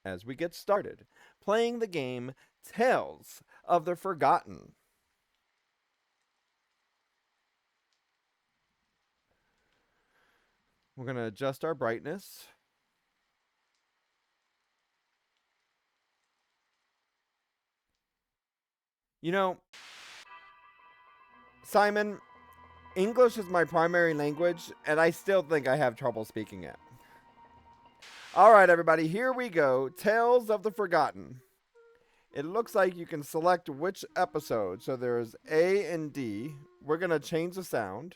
as we get started playing the game Tales of the Forgotten. We're going to adjust our brightness. You know, Simon, English is my primary language, and I still think I have trouble speaking it. All right, everybody, here we go. Tales of the Forgotten. It looks like you can select which episode. So there's A and D. We're going to change the sound.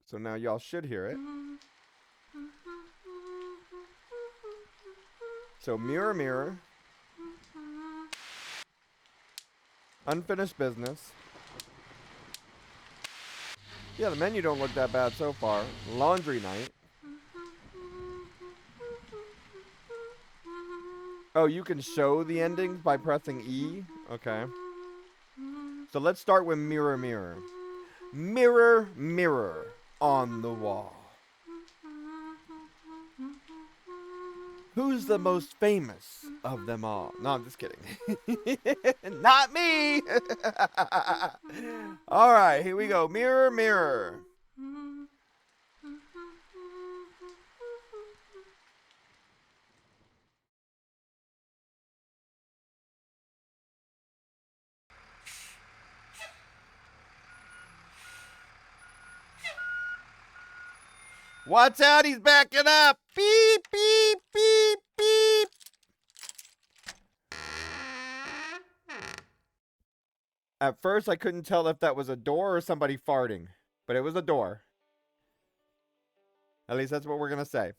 So now y'all should hear it. So mirror, mirror. Unfinished business. Yeah, the menu don't look that bad so far. Laundry night. Oh, you can show the endings by pressing E? Okay. So let's start with mirror, mirror. Mirror, mirror on the wall. Who's the most famous of them all? No, I'm just kidding. Not me! Alright, here we go. Mirror, mirror. Watch out, he's backing up! Beep, beep, beep, beep! At first, I couldn't tell if that was a door or somebody farting, but it was a door. At least that's what we're gonna say.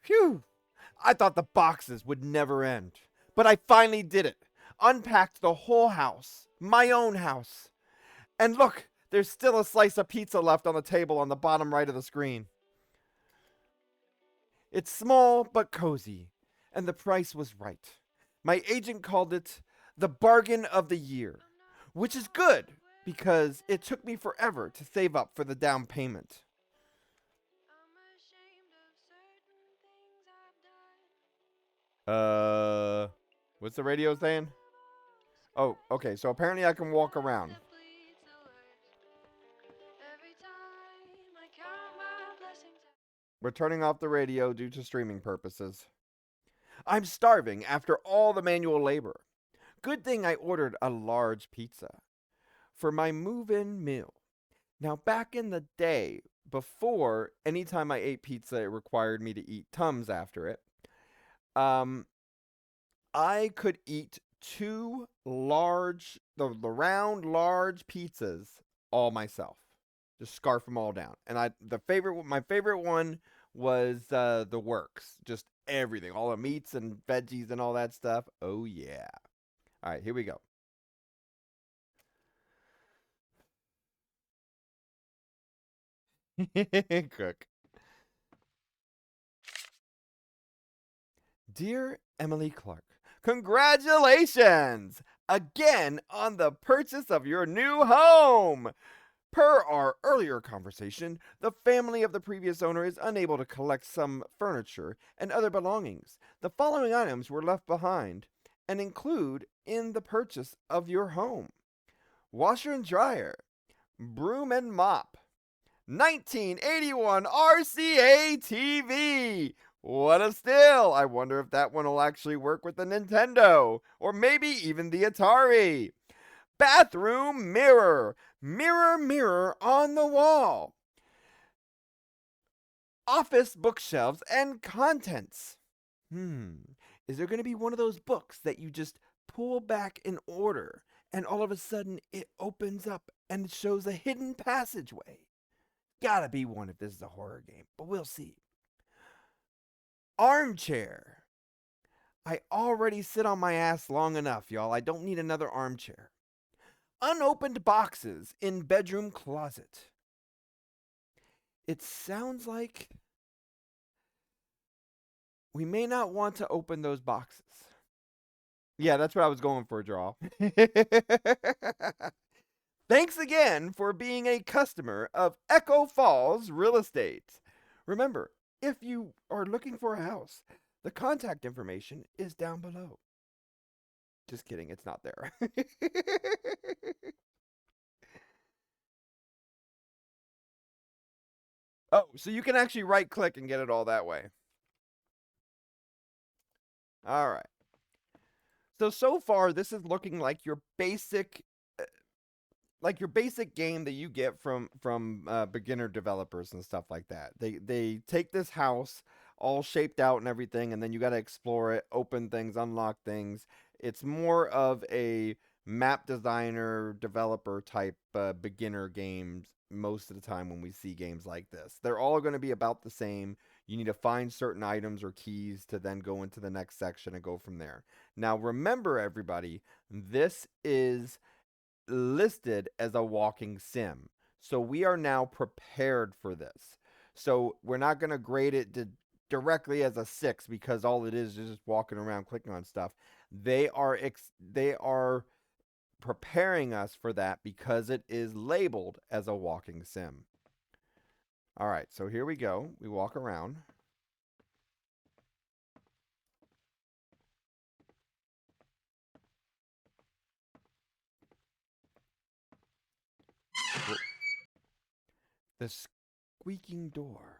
Phew! I thought the boxes would never end, but I finally did it. Unpacked the whole house, my own house. And look, there's still a slice of pizza left on the table on the bottom right of the screen. It's small but cozy, and the price was right. My agent called it the bargain of the year, which is good because it took me forever to save up for the down payment. Uh, what's the radio saying? Oh, okay, so apparently I can walk around. We're turning off the radio due to streaming purposes. I'm starving after all the manual labor. Good thing I ordered a large pizza for my move-in meal. Now, back in the day, before anytime I ate pizza, it required me to eat Tums after it. Um, I could eat two large, the round, large pizzas all myself. Just scarf them all down. And my favorite one was the works. Just everything, all the meats and veggies and all that stuff. Oh yeah. All right, here we go. Cook. Dear Emily Clark, congratulations again on the purchase of your new home. Per our earlier conversation, the family of the previous owner is unable to collect some furniture and other belongings. The following items were left behind and include in the purchase of your home: washer and dryer, broom and mop, 1981 RCA TV. What a steal! I wonder if that one will actually work with the Nintendo, or maybe even the Atari. Bathroom mirror. Mirror, mirror on the wall. Office bookshelves and contents. Is there going to be one of those books that you just pull back in order and all of a sudden it opens up and shows a hidden passageway? Gotta be one if this is a horror game, but we'll see. Armchair. I already sit on my ass long enough, y'all. I don't need another armchair. Unopened boxes in bedroom closet. It sounds like we may not want to open those boxes. Yeah, that's what I was going for, Draw. Thanks again for being a customer of Echo Falls Real Estate. Remember, if you are looking for a house, the contact information is down below. Just kidding, it's not there. Oh, so you can actually right click and get it all that way. All right. So far, this is looking like your basic game that you get from beginner developers and stuff like that. They take this house all shaped out and everything, and then you got to explore it, open things, unlock things. It's more of a map designer developer type beginner games most of the time when we see games like this. They're all going to be about the same. You need to find certain items or keys to then go into the next section and go from there. Now remember everybody, this is listed as a walking sim. So we are now prepared for this. So we're not going to grade it directly as a 6 because all it is just walking around clicking on stuff. They are preparing us for that because it is labeled as a walking sim. All right, so here we go. We walk around. The squeaking door.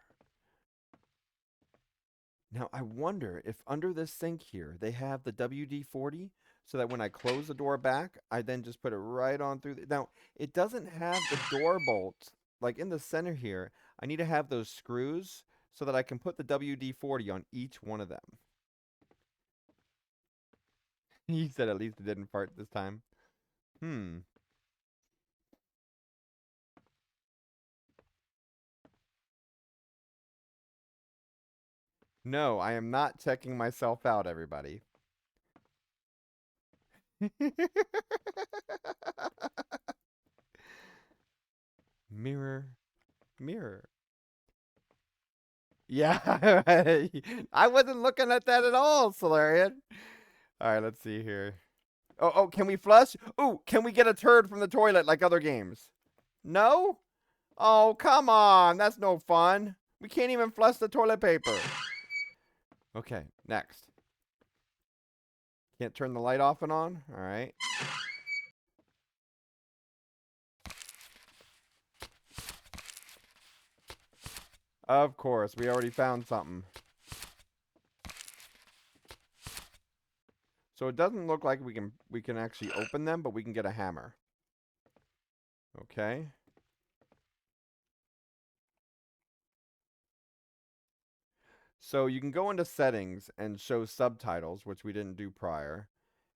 Now, I wonder if under this sink here, they have the WD-40 so that when I close the door back, I then just put it right on through. Now, it doesn't have the door bolts. Like in the center here, I need to have those screws so that I can put the WD-40 on each one of them. He said at least it didn't fart this time. Hmm. No, I am not checking myself out, everybody. Mirror, mirror. Yeah, I wasn't looking at that at all, Solarian. All right, let's see here. Oh, can we flush? Ooh, can we get a turd from the toilet like other games? No? Oh, come on. That's no fun. We can't even flush the toilet paper. Okay, next. Can't turn the light off and on? All right. Of course, we already found something. So it doesn't look like we can actually open them, but we can get a hammer. Okay. So you can go into settings and show subtitles, which we didn't do prior.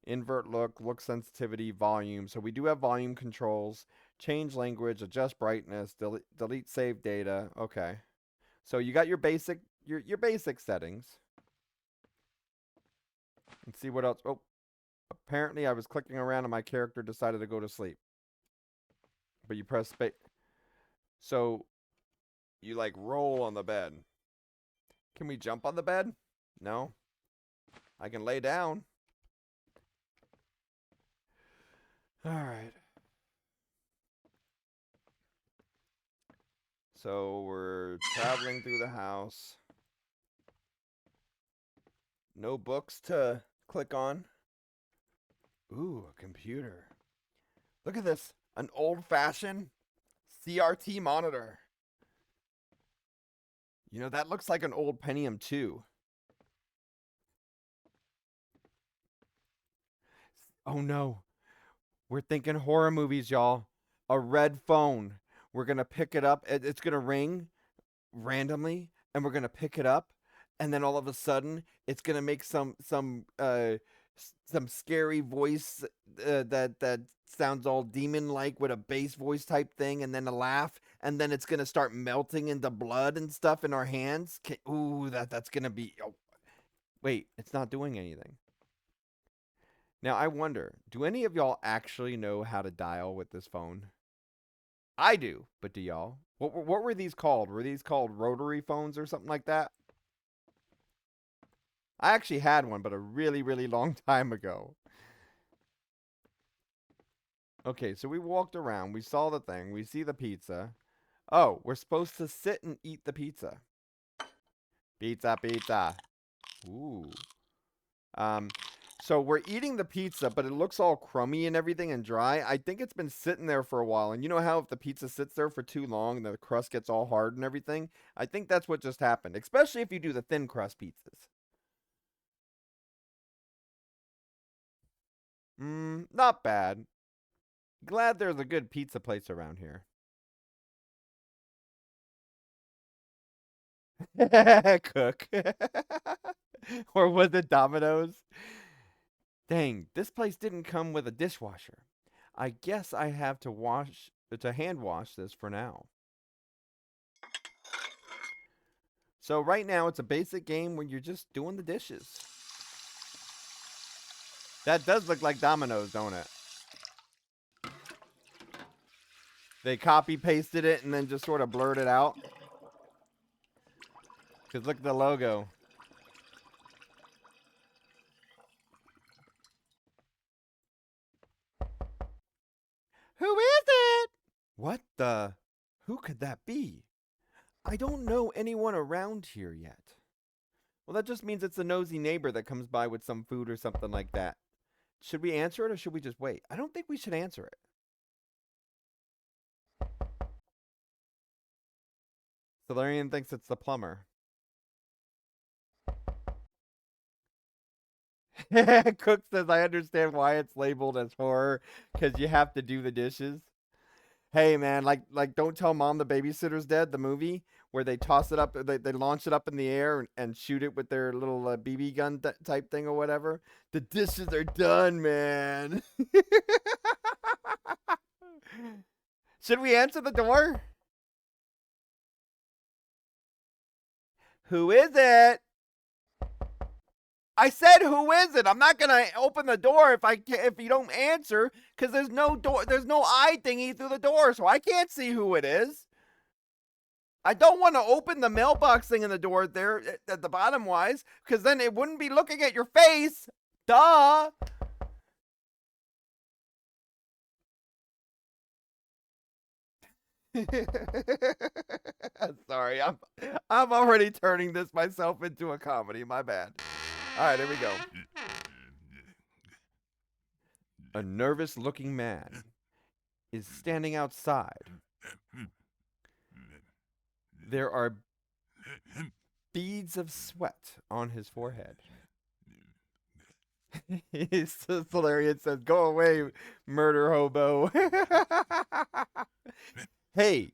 Invert look sensitivity, volume. So we do have volume controls. Change language, adjust brightness, delete save data. Okay. So you got your basic settings. And see what else. Oh, apparently I was clicking around and my character decided to go to sleep. But you press space. So you like roll on the bed. Can we jump on the bed? No. I can lay down. All right. So we're traveling through the house. No books to click on. Ooh, a computer. Look at this. An old-fashioned CRT monitor. You know, that looks like an old Pentium 2. Oh no. We're thinking horror movies, y'all. A red phone. We're going to pick it up. It's going to ring randomly and we're going to pick it up and then all of a sudden it's going to make some scary voice that sounds all demon like with a bass voice type thing and then a laugh and then it's going to start melting into blood and stuff in our hands. Ooh, that's going to be oh, wait, it's not doing anything. Now I wonder, do any of y'all actually know how to dial with this phone? I do, but do y'all? What were these called? Were these called rotary phones or something like that? I actually had one, but a really, really long time ago. Okay, so we walked around. We saw the thing. We see the pizza. Oh, we're supposed to sit and eat the pizza. Pizza, pizza. Ooh. Um, so we're eating the pizza, but it looks all crummy and everything and dry. I think it's been sitting there for a while. And you know how if the pizza sits there for too long, the crust gets all hard and everything? I think that's what just happened, especially if you do the thin crust pizzas. Not bad. Glad there's a good pizza place around here. Cook. Or was it Domino's? Dang, this place didn't come with a dishwasher. I guess I have to hand wash this for now. So right now it's a basic game where you're just doing the dishes. That does look like Domino's, don't it? They copy pasted it and then just sort of blurred it out. Cause look at the logo. Who is it? What the? Who could that be? I don't know anyone around here yet. Well, that just means it's a nosy neighbor that comes by with some food or something like that. Should we answer it or should we just wait? I don't think we should answer it. Solarian thinks it's the plumber. Cook says, I understand why it's labeled as horror because you have to do the dishes. Hey man, like don't tell mom the babysitter's dead, the movie where they toss it up, they launch it up in the air and shoot it with their little BB gun type thing or whatever. The dishes are done, man. Should we answer the door? Who is it? I said, who is it? I'm not gonna open the door if you don't answer, because there's no door, there's no eye thingy through the door, so I can't see who it is. I don't want to open the mailbox thing in the door there at the bottom wise, because then it wouldn't be looking at your face. Duh. Sorry, I'm already turning this myself into a comedy. My bad. All right, here we go. A nervous-looking man is standing outside. There are beads of sweat on his forehead. Solarian says, "Go away, murder hobo." Hey,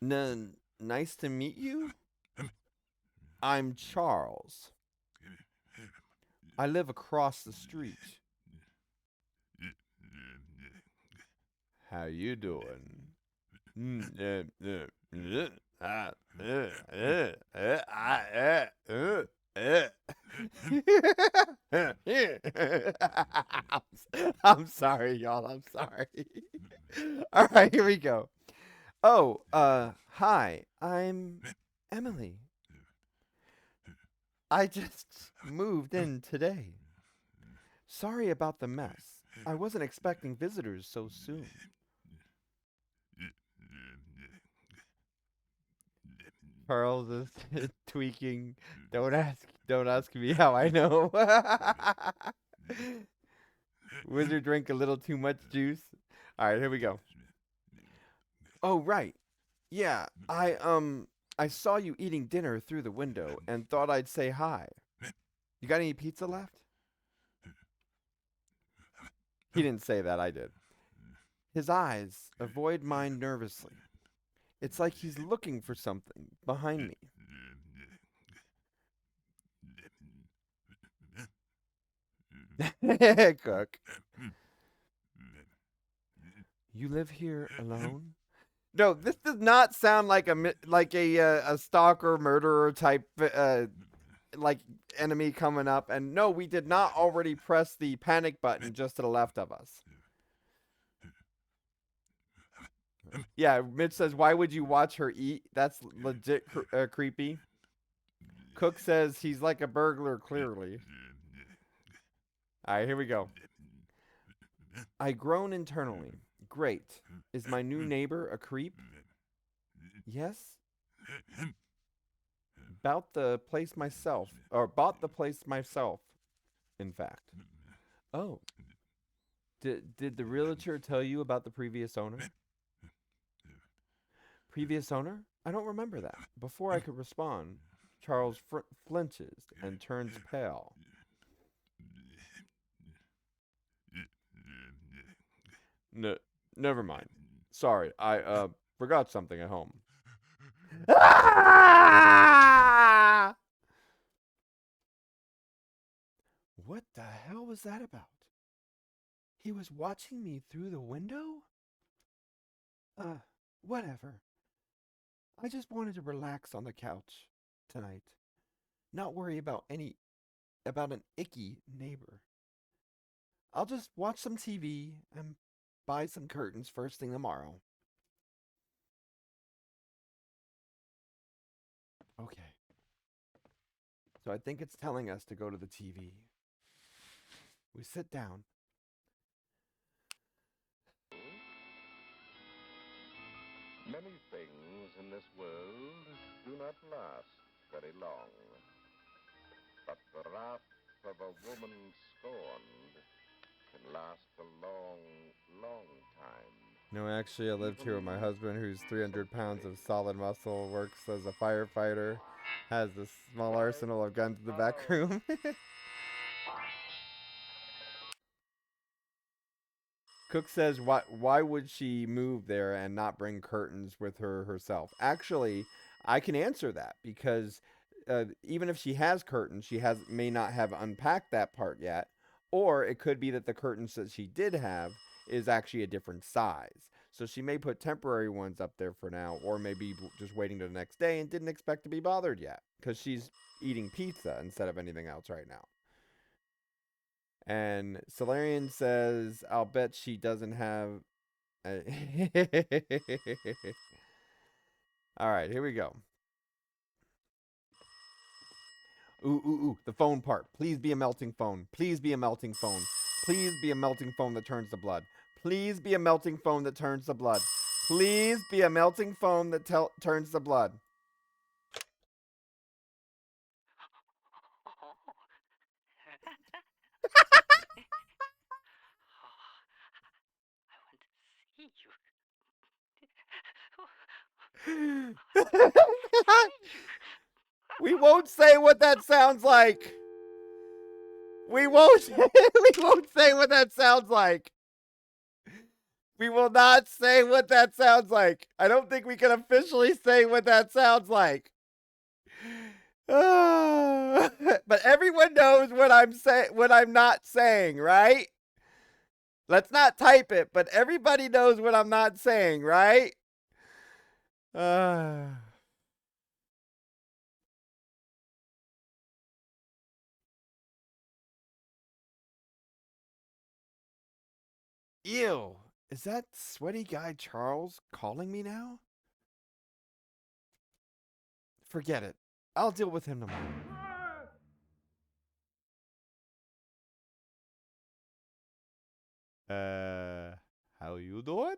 nice to meet you. I'm Charles. I live across the street. How you doing? I'm sorry, y'all. I'm sorry. All right, here we go. Oh, hi. I'm Emily. I just moved in today. Sorry about the mess. I wasn't expecting visitors so soon. Charles is tweaking. Don't ask me how I know. Wizard drink a little too much juice. All right, here we go. Oh, right. Yeah, I saw you eating dinner through the window and thought I'd say hi. You got any pizza left? He didn't say that, I did. His eyes avoid mine nervously. It's like he's looking for something behind me. Cook. You live here alone? No, this does not sound like a stalker murderer type like enemy coming up. And no, we did not already press the panic button just to the left of us. Yeah, Mitch says, why would you watch her eat? That's legit creepy. Cook says he's like a burglar, clearly. All right, here we go. I groan internally. Great. Is my new neighbor a creep? Yes? Bought the place myself, or bought the place myself, in fact. Oh, did the realtor tell you about the previous owner? Previous owner? I don't remember that. Before I could respond, Charles flinches and turns pale. No, never mind. Sorry, I forgot something at home. Ah! What the hell was that about? He was watching me through the window? Whatever. I just wanted to relax on the couch tonight. Not worry about an icky neighbor. I'll just watch some TV and buy some curtains first thing tomorrow. Okay. So I think it's telling us to go to the TV. We sit down. Many things in this world do not last very long. But the wrath of a woman scorned can last a long, long time. No, actually, I lived here with my husband, who's 300 pounds of solid muscle, works as a firefighter, has a small arsenal of guns in the back room. Cook says, why would she move there and not bring curtains with her herself? Actually, I can answer that because even if she has curtains, she may not have unpacked that part yet, or it could be that the curtains that she did have is actually a different size. So she may put temporary ones up there for now, or maybe just waiting to the next day and didn't expect to be bothered yet because she's eating pizza instead of anything else right now. And Solarian says, I'll bet she doesn't have. All right, here we go. Ooh, ooh, ooh. The phone part. Please be a melting phone. Please be a melting phone. Please be a melting phone that turns to blood. Please be a melting phone that turns to blood. Please be a melting phone that turns to blood. We won't say what that sounds like. We won't. We won't say what that sounds like. We will not say what that sounds like. I don't think we can officially say what that sounds like. But everyone knows what I'm not saying, right? Let's not type it, but everybody knows what I'm not saying, right? Ew. Is that sweaty guy Charles calling me now? Forget it. I'll deal with him tomorrow. How you doing?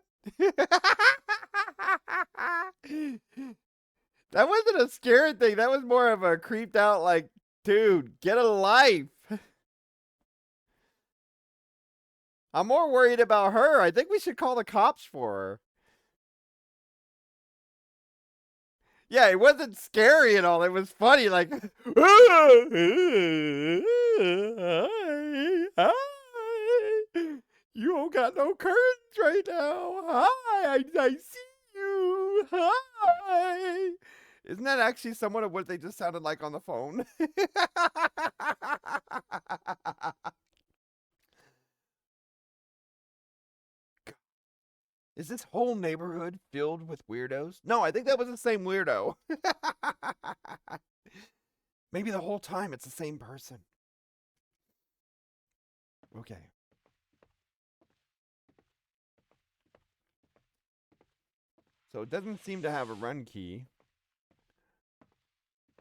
That wasn't a scary thing. That was more of a creeped out, like, dude, get a life. I'm more worried about her. I think we should call the cops for her. Yeah, it wasn't scary at all. It was funny, like, hi. You don't got no curtains right now. Hi, I see you. Hi. Isn't that actually somewhat of what they just sounded like on the phone? Is this whole neighborhood filled with weirdos? No, I think that was the same weirdo. Maybe the whole time it's the same person. Okay. So it doesn't seem to have a run key.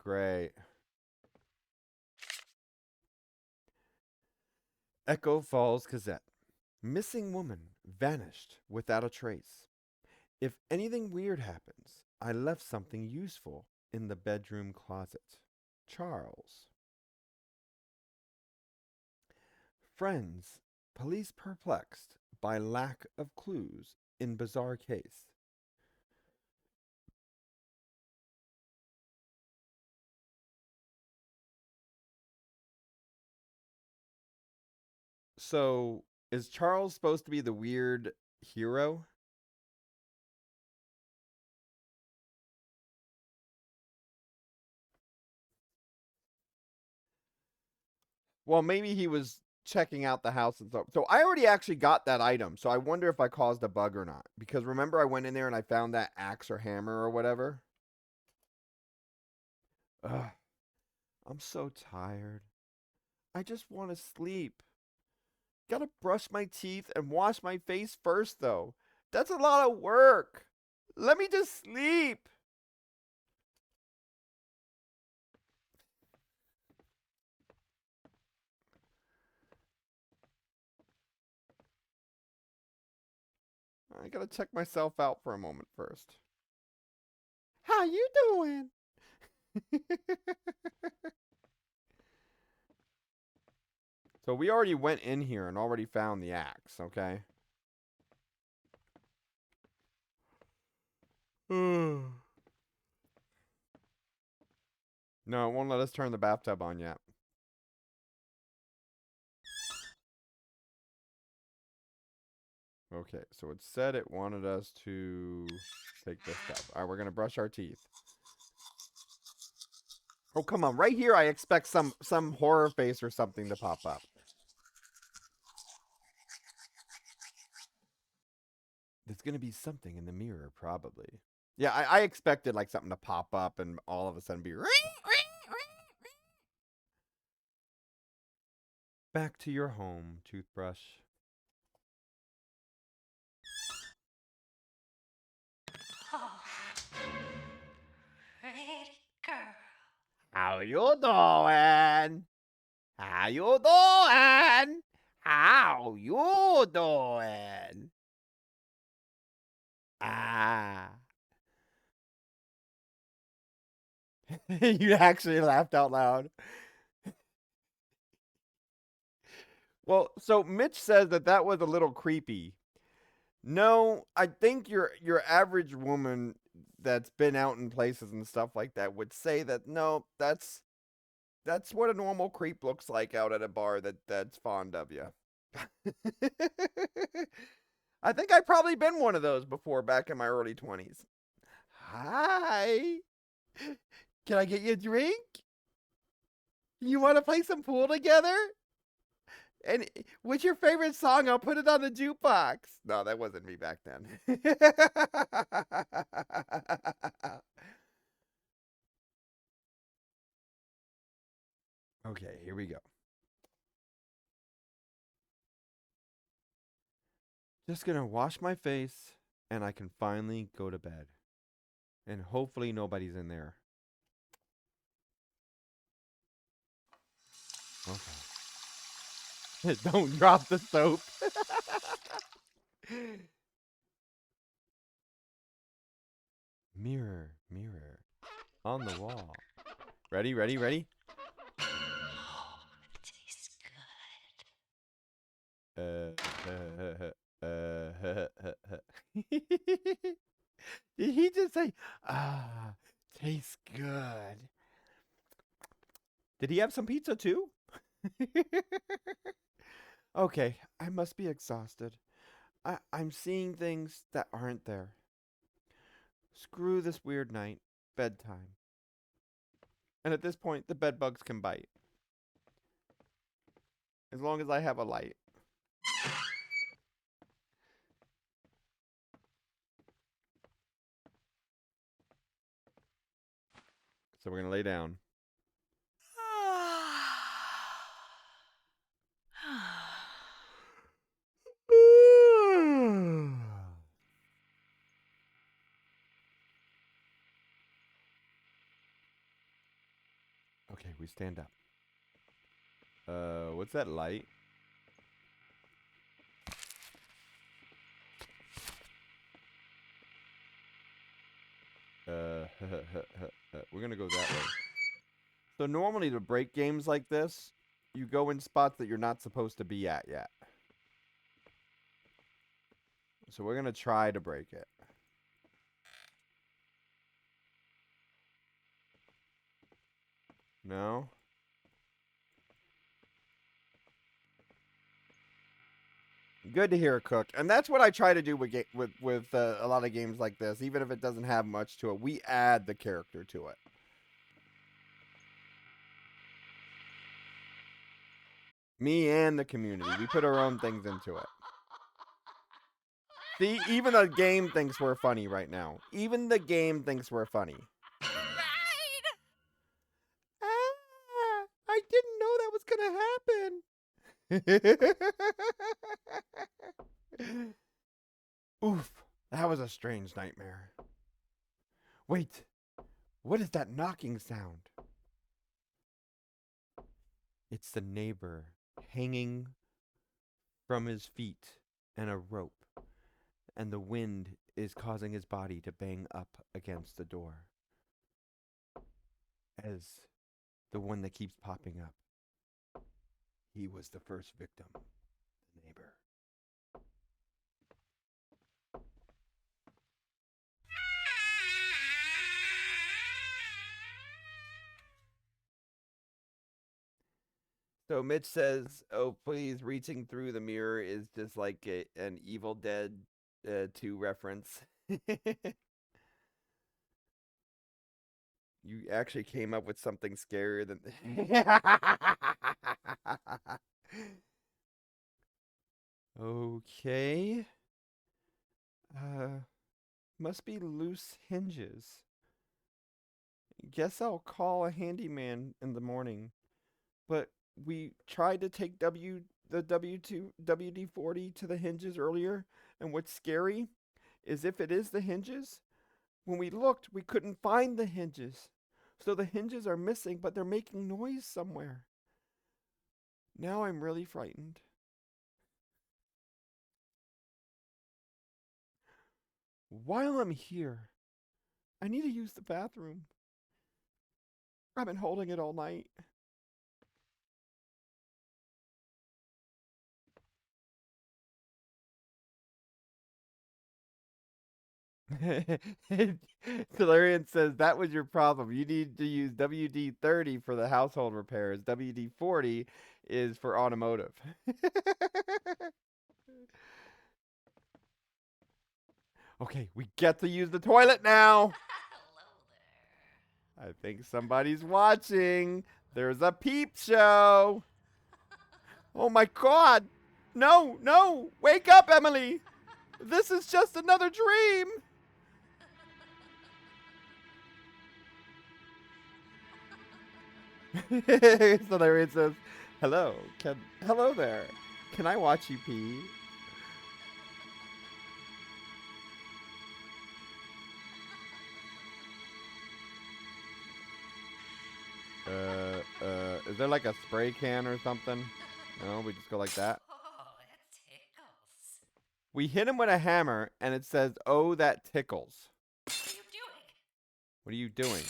Great. Echo Falls Gazette. Missing woman vanished without a trace. If anything weird happens, I left something useful in the bedroom closet. Charles. Friends. Police perplexed by lack of clues in bizarre case. So, is Charles supposed to be the weird hero? Well, maybe he was checking out the house and stuff. So I already actually got that item. So I wonder if I caused a bug or not. Because remember, I went in there and I found that axe or hammer or whatever. Ugh, I'm so tired. I just want to sleep. Gotta brush my teeth and wash my face first, though. That's a lot of work. Let me just sleep. I gotta check myself out for a moment first. How you doing? So we already went in here and already found the axe, okay? No, it won't let us turn the bathtub on yet. Okay, so it said it wanted us to take this step. All right, we're going to brush our teeth. Oh, come on. Right here, I expect some horror face or something to pop up. There's going to be something in the mirror, probably. Yeah, I expected like something to pop up and all of a sudden be ring, ring, ring. Back to your home, toothbrush. Oh, pretty girl. How you doing? How you doing? How you doing? Ah. You actually laughed out loud. Well, so Mitch says that that was a little creepy. No, I think your average woman that's been out in places and stuff like that would say that no, that's what a normal creep looks like out at a bar that's fond of you. I think I've probably been one of those before back in my early 20s. Hi. Can I get you a drink? You want to play some pool together? And what's your favorite song? I'll put it on the jukebox. No, that wasn't me back then. Okay, here we go. Just gonna wash my face and I can finally go to bed. And hopefully nobody's in there. Okay. Don't drop the soap. Mirror, mirror on the wall. Ready, ready, ready? Oh, it tastes good. Did he just say, ah, tastes good? Did he have some pizza too? Okay, I must be exhausted. I'm seeing things that aren't there. Screw this weird night. Bedtime. And at this point, the bed bugs can bite. As long as I have a light. So we're going to lay down. Okay, we stand up. What's that light? We're gonna go that way. So normally to break games like this, you go in spots that you're not supposed to be at yet. So we're gonna try to break it. No? Good to hear, Cook. And that's what I try to do with a lot of games like this. Even if it doesn't have much to it, we add the character to it. Me and the community. We put our own things into it. See, even the game thinks we're funny right now. Even the game thinks we're funny. Ah, I didn't know that was gonna happen. Oof, that was a strange nightmare. Wait, what is that knocking sound? It's the neighbor hanging from his feet and a rope, and the wind is causing his body to bang up against the door as the one that keeps popping up. He was the first victim, the neighbor. So Mitch says, "Oh, please, reaching through the mirror is just like an Evil Dead 2 reference." You actually came up with something scarier than. Okay. Must be loose hinges. Guess I'll call a handyman in the morning. But we tried to take the W2 WD-40 to the hinges earlier, and what's scary is if it is the hinges, when we looked, we couldn't find the hinges. So the hinges are missing, but they're making noise somewhere. Now I'm really frightened. While I'm here, I need to use the bathroom. I've been holding it all night. Solarian says that was your problem. You need to use WD-30 for the household repairs. WD-40 is for automotive. Okay, we get to use the toilet now. Hello there. I think somebody's watching. There's a peep show. Oh my god. No, no. Wake up, Emily. This is just another dream. Solarian says, "Hello, hello there. Can I watch you pee?" Is there like a spray can or something? No, we just go like that. Oh, it tickles. We hit him with a hammer, and it says, "Oh, that tickles." What are you doing? What are you doing?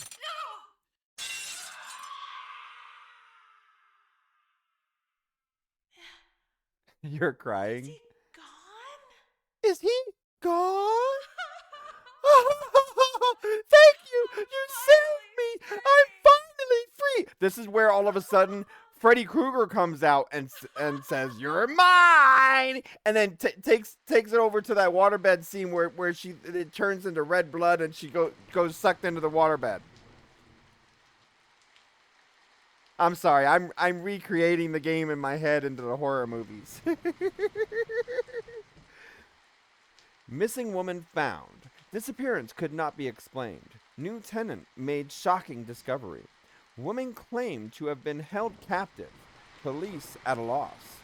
No! You're Is crying. he gone? Is he gone? Thank you! You saved me! I'm finally free! This is where all of a sudden Freddy Krueger comes out and says, "You're mine!" And then takes it over to that waterbed scene where it turns into red blood and she goes sucked into the waterbed. I'm sorry, I'm recreating the game in my head into the horror movies. Missing woman found. Disappearance could not be explained. New tenant made shocking discovery. Woman claimed to have been held captive. Police at a loss.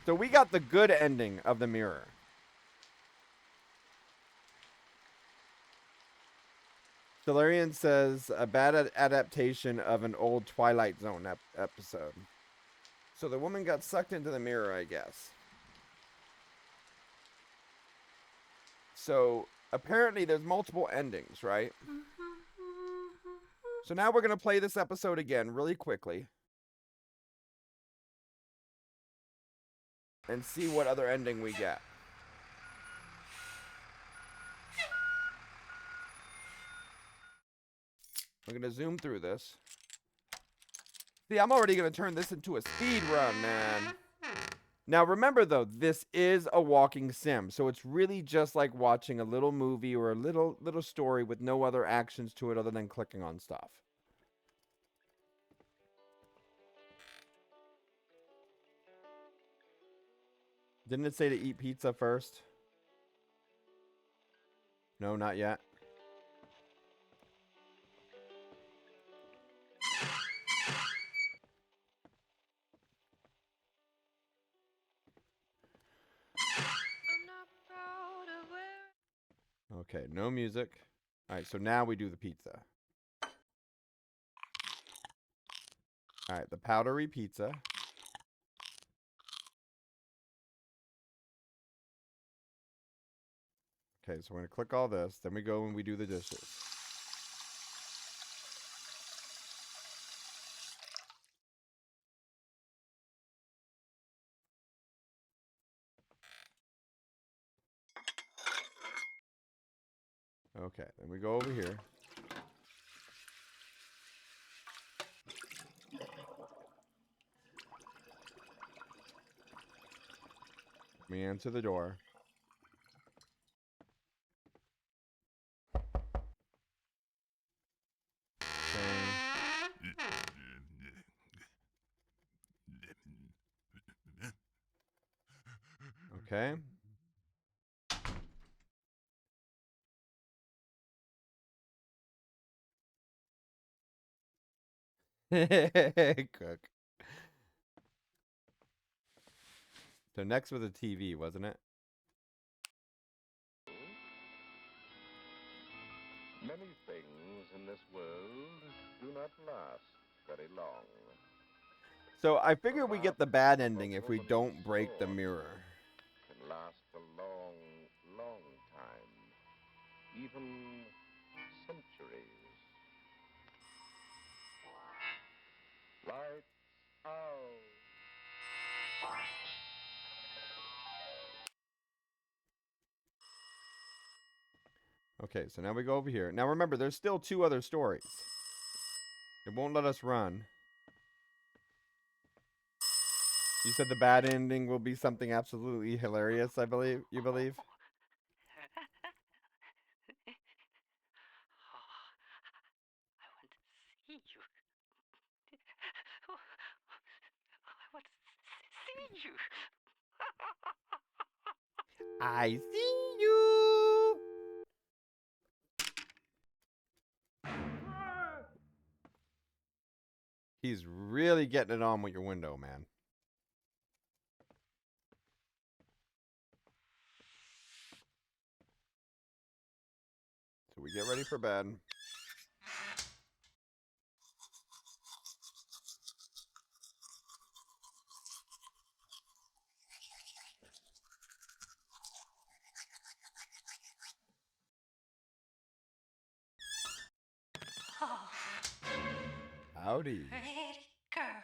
So we got the good ending of the mirror. Solarian says a bad adaptation of an old Twilight Zone episode. So the woman got sucked into the mirror, I guess. So apparently there's multiple endings, right? So now we're going to play this episode again really quickly and see what other ending we get. I'm going to zoom through this. See, I'm already going to turn this into a speed run, man. Now remember though, this is a walking sim, so it's really just like watching a little movie or a little story with no other actions to it other than clicking on stuff. Didn't it say to eat pizza first? No, not yet. Okay, no music. Alright, so now we do the pizza. Alright, the powdery pizza. Okay, so we're going to click all this. Then we go and we do the dishes. Okay, then we go over here. We answer the door. Okay. Cook. So next was a TV, wasn't it? Many things in this world do not last very long. So I figure we get the bad ending if we don't break the mirror. Can last a long, long time, even centuries. Lights out. Okay, so now we go over here. Now remember, there's still 2 other stories. It won't let us run. You said the bad ending will be something absolutely hilarious, I believe. You believe? I want to see you. I want to see you. I see you. He's really getting it on with your window, man. So we get ready for bed. Oh, Howdy, pretty girl.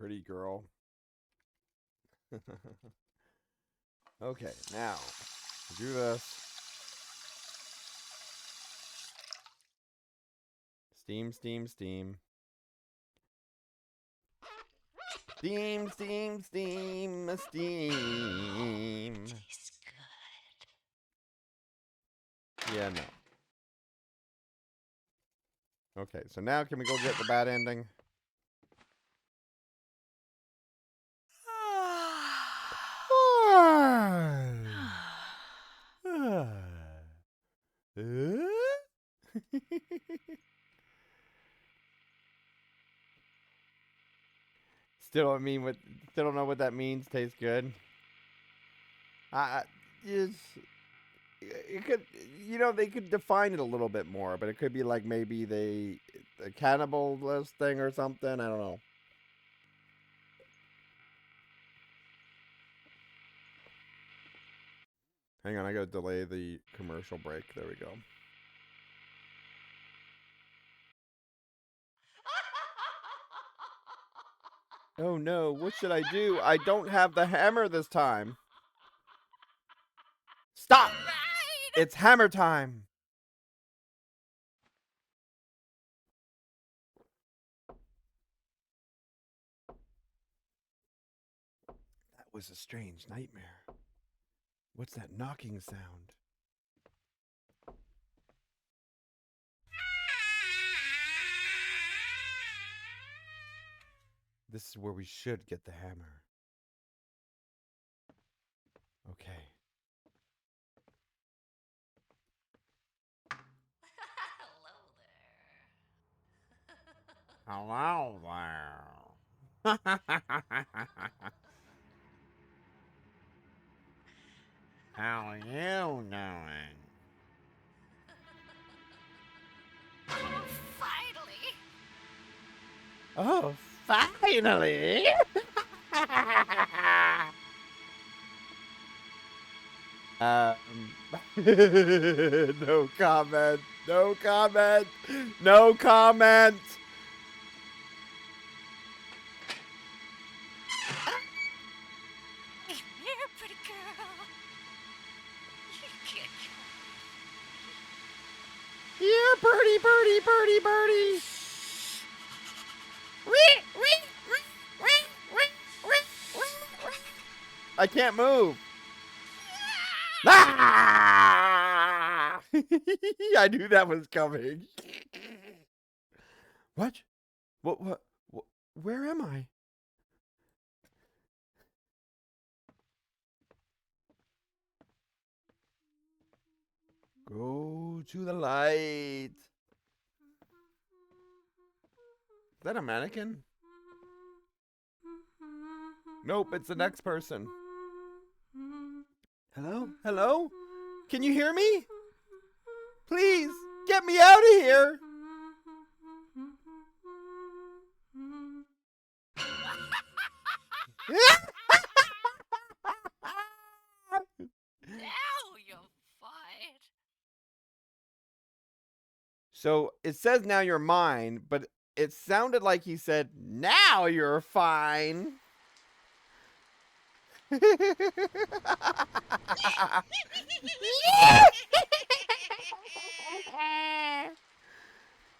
pretty girl. Okay, now do this. Steam, steam, steam. Steam, steam, steam, steam. Tastes good. Yeah, no. Okay, so now can we go get the bad ending? Still don't know what that means. Tastes good. It's, it could, they could define it a little bit more, but it could be like maybe the cannibalist thing or something. I don't know. Hang on, I gotta delay the commercial break. There we go. Oh no, what should I do? I don't have the hammer this time. Stop! It's hammer time! That was a strange nightmare. What's that knocking sound? This is where we should get the hammer. Okay. Hello there. Hello there. How are you doing? Oh, finally. Oh, finally! um, no comment. No comment. No comment. Come here, pretty girl. Good. Yeah, birdie, birdie, birdie, birdie. I can't move. Ah! I knew that was coming. What? What? Where am I? Go to the light. Is that a mannequin? Nope, it's the next person. Hello? Hello? Can you hear me? Please, get me out of here. Now you'll fight. So it says now you're mine, but it sounded like he said, now you're fine.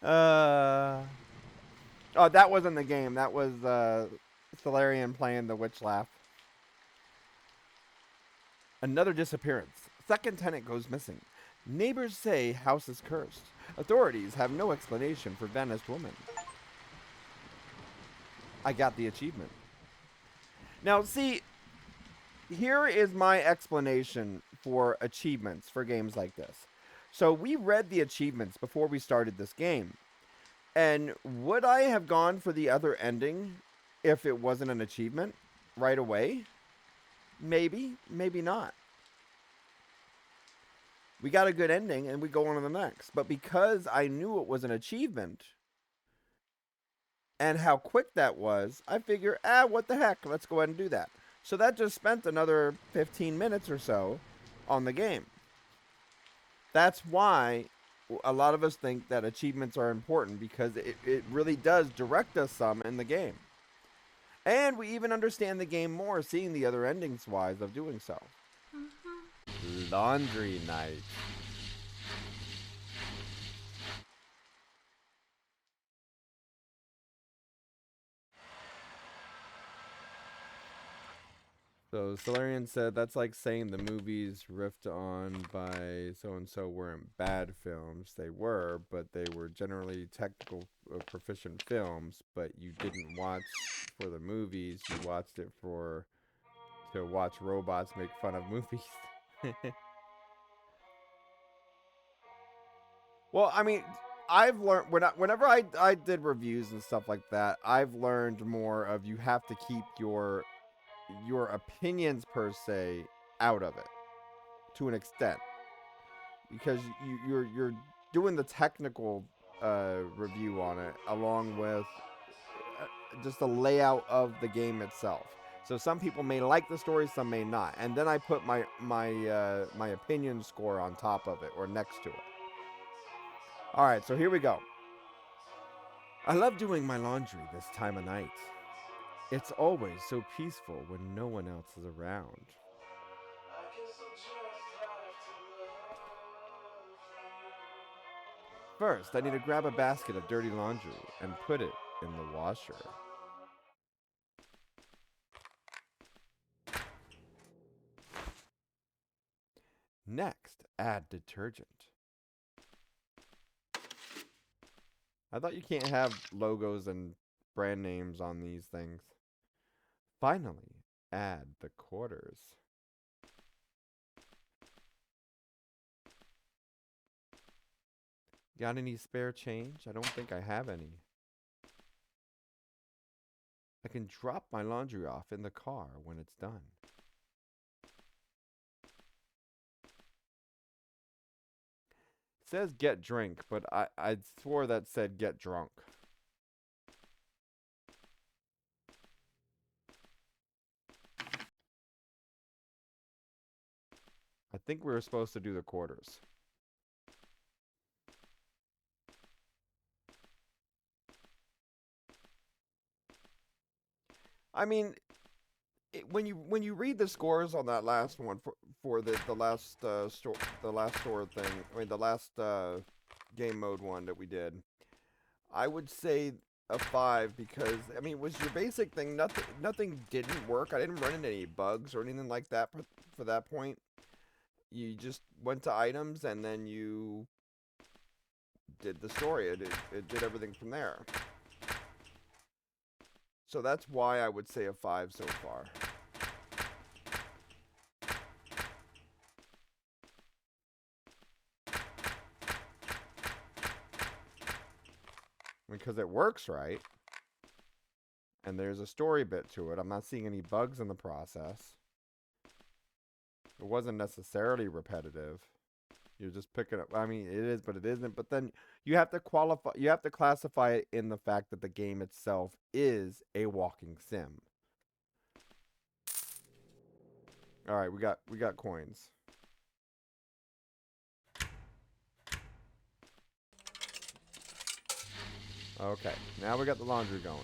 Oh, that wasn't the game. That was Solarian playing the witch laugh. Another disappearance. Second tenant goes missing. Neighbors say house is cursed. Authorities have no explanation for vanished woman. I got the achievement. Now, see, here is my explanation for achievements for games like this. So we read the achievements before we started this game. And would I have gone for the other ending if it wasn't an achievement right away? Maybe, maybe not. We got a good ending and we go on to the next. But because I knew it was an achievement and how quick that was, I figure, what the heck? Let's go ahead and do that. So that just spent another 15 minutes or so on the game. That's why a lot of us think that achievements are important, because it really does direct us some in the game. And we even understand the game more seeing the other endings wise of doing so. Laundry night. So Solarian said that's like saying the movies riffed on by so-and-so weren't bad films. They were, but they were generally technical, proficient films, but you didn't watch for the movies. You watched it to watch robots make fun of movies. Well, I mean, I've learned whenever I did reviews and stuff like that, I've learned more of you have to keep your opinions per se out of it to an extent, because you're doing the technical review on it along with just the layout of the game itself. So some people may like the story, some may not. And then I put my opinion score on top of it or next to it. All right, so here we go. I love doing my laundry this time of night. It's always so peaceful when no one else is around. First, I need to grab a basket of dirty laundry and put it in the washer. Next, add detergent. I thought you can't have logos and brand names on these things. Finally, add the quarters. Got any spare change? I don't think I have any. I can drop my laundry off in the car when it's done. It says get drink, but I swore that said get drunk. I think we were supposed to do the quarters. I mean, when you read the scores on that last one for the last store thing, I mean the last game mode one that we did, I would say a 5 because I mean it was your basic thing. Nothing didn't work. I didn't run into any bugs or anything like that for that point. You just went to items and then you did the story. It did everything from there. So that's why I would say a 5 so far. Because it works right. And there's a story bit to it. I'm not seeing any bugs in the process. It wasn't necessarily repetitive. You're just picking up. I mean, it is, but it isn't. But then you have to qualify. You have to classify it in the fact that the game itself is a walking sim. All right, we got coins. Okay, now we got the laundry going.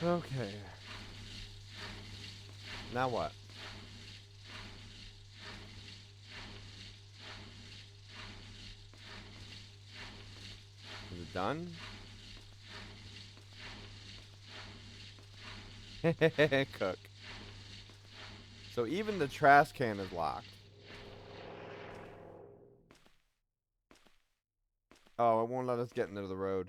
Okay. Now what? Is it done? Cook. So even the trash can is locked. Oh, it won't let us get into the road.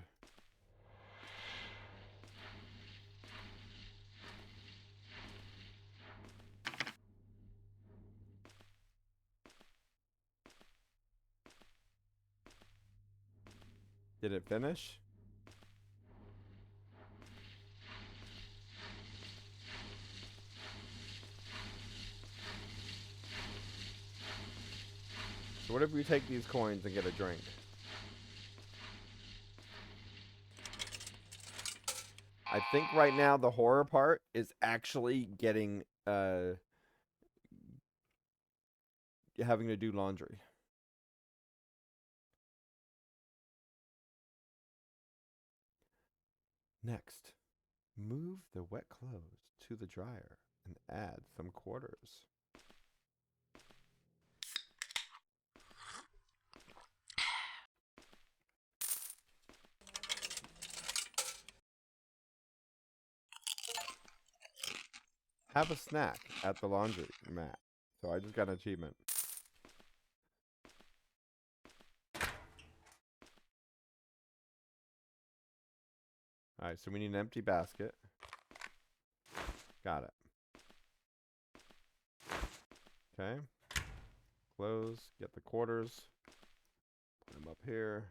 Did it finish? So what if we take these coins and get a drink? I think right now the horror part is actually getting having to do laundry. Next, move the wet clothes to the dryer and add some quarters. Have a snack at the laundry mat. So I just got an achievement. Alright, so we need an empty basket. Got it. Okay. Close. Get the quarters. Put them up here.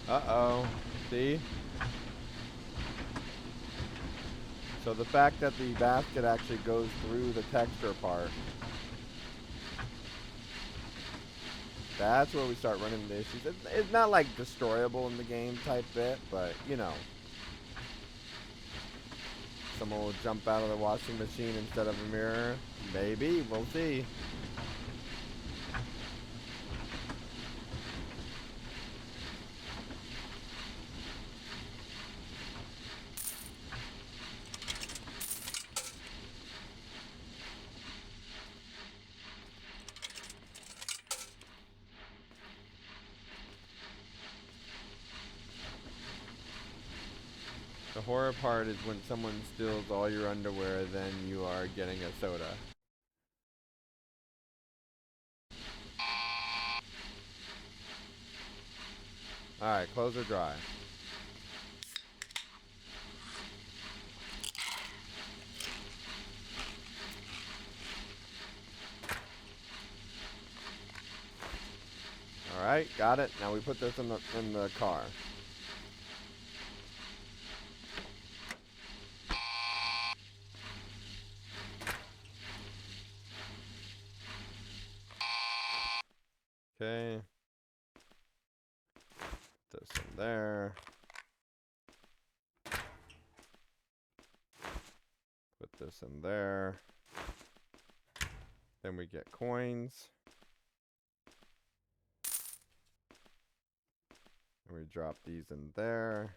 Uh-oh. See? So the fact that the basket actually goes through the texture part, that's where we start running into issues. It's not like destroyable in the game type bit, but, you know. Someone will jump out of the washing machine instead of a mirror. Maybe. We'll see. The horror part is when someone steals all your underwear, then you are getting a soda. Alright, clothes are dry. Alright, got it. Now we put this in the car. Okay. Put this in there. Put this in there. Then we get coins. And we drop these in there.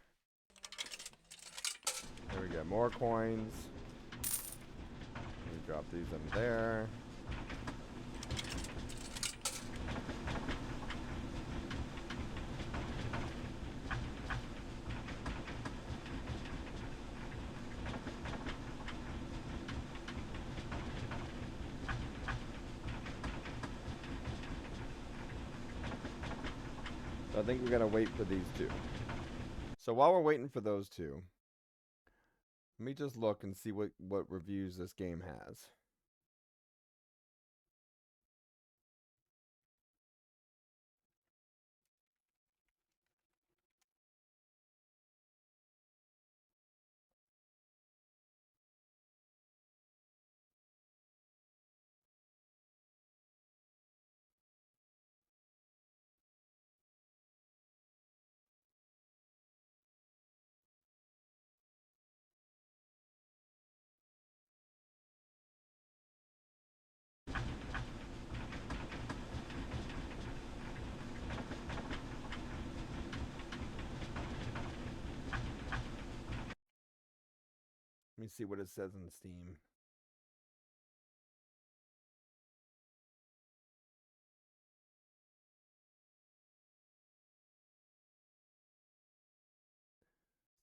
Then we get more coins. And we drop these in there. So I think we gotta wait for these two. So while we're waiting for those two, let me just look and see what reviews this game has. Let me see what it says on Steam.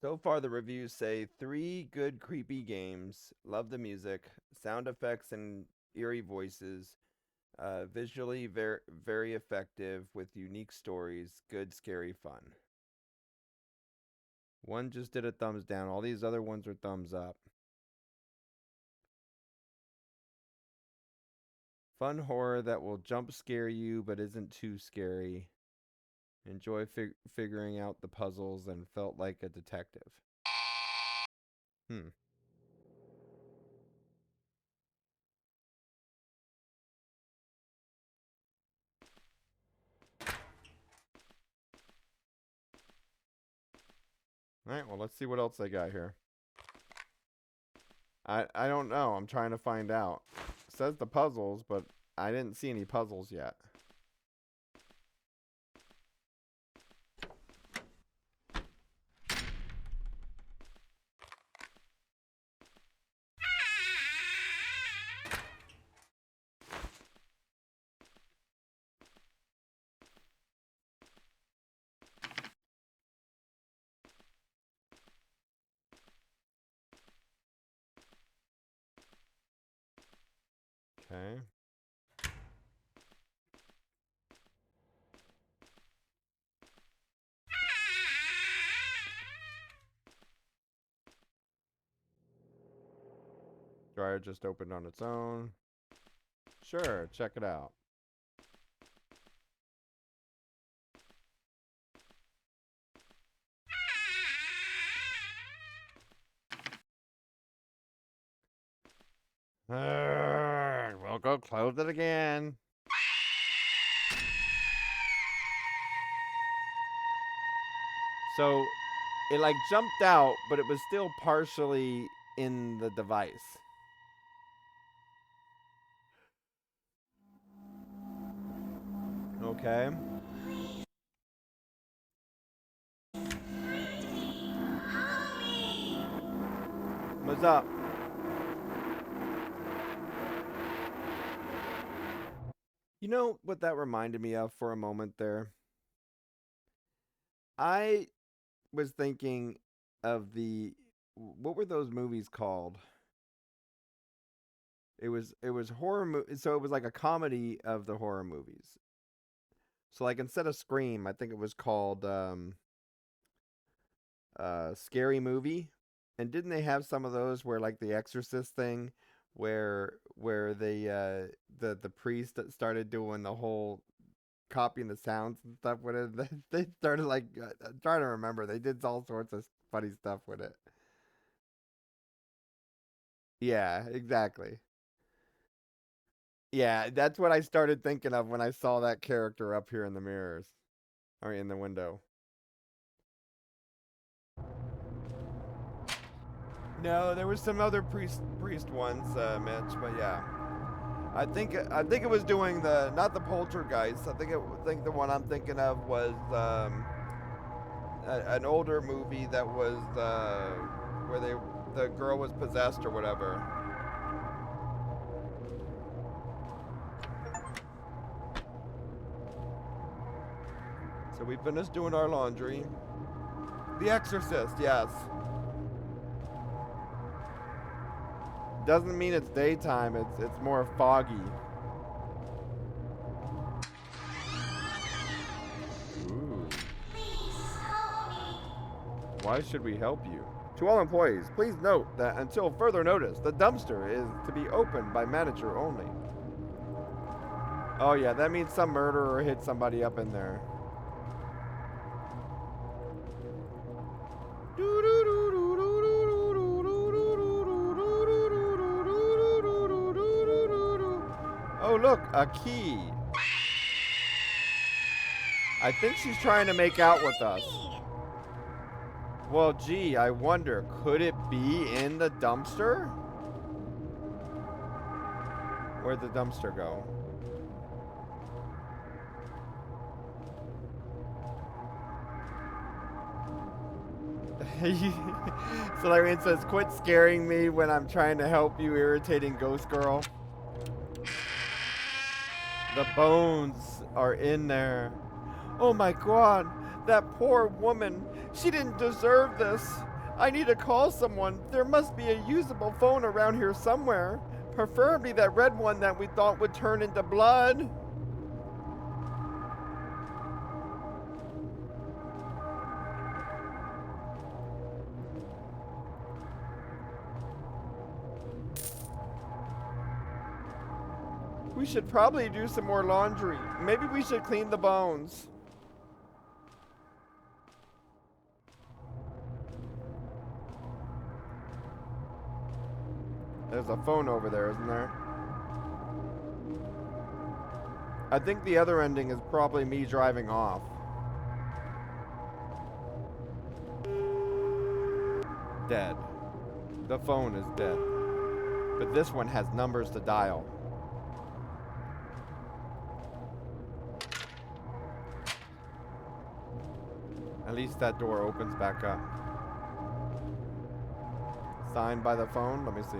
So far, the reviews say 3 good creepy games. Love the music, sound effects, and eerie voices. Visually very effective with unique stories. Good, scary fun. One just did a thumbs down. All these other ones are thumbs up. Fun horror that will jump scare you but isn't too scary. Enjoy figuring out the puzzles and felt like a detective. Hmm. Alright, well, let's see what else they got here. I don't know. I'm trying to find out. It says the puzzles, but I didn't see any puzzles yet. Okay. Dryer just opened on its own. Sure, check it out. We'll go close it again. So it like jumped out, but it was still partially in the device. Okay. What's up? You know what that reminded me of for a moment there? I was thinking of what were those movies called? It was horror so it was like a comedy of the horror movies. So like instead of Scream, I think it was called Scary Movie. And didn't they have some of those where like the Exorcist thing where they the priest that started doing the whole copying the sounds and stuff with it. They started like I'm trying to remember. They did all sorts of funny stuff with it. Yeah, exactly. Yeah, that's what I started thinking of when I saw that character up here in the mirrors or in the window. No, there was some other priest ones, Mitch, but yeah. I think it was doing the not the poltergeist. I think the one I'm thinking of was an older movie that was where the girl was possessed or whatever. So we finished doing our laundry. The Exorcist, yes. Doesn't mean it's daytime. It's more foggy. Ooh. Why should we help you? To all employees, please note that until further notice, the dumpster is to be opened by manager only. Oh yeah, that means some murderer hit somebody up in there. Oh look, a key. I think she's trying to make out with us. Well, gee, I wonder, could it be in the dumpster? Where'd the dumpster go? So Larian says, quit scaring me when I'm trying to help you, irritating ghost girl. The bones are in there. Oh my god, that poor woman. She didn't deserve this. I need to call someone. There must be a usable phone around here somewhere. Preferably that red one that we thought would turn into blood. We should probably do some more laundry. Maybe we should clean the bones. There's a phone over there, isn't there? I think the other ending is probably me driving off. Dead. The phone is dead. But this one has numbers to dial. At least that door opens back up. Signed by the phone? Let me see.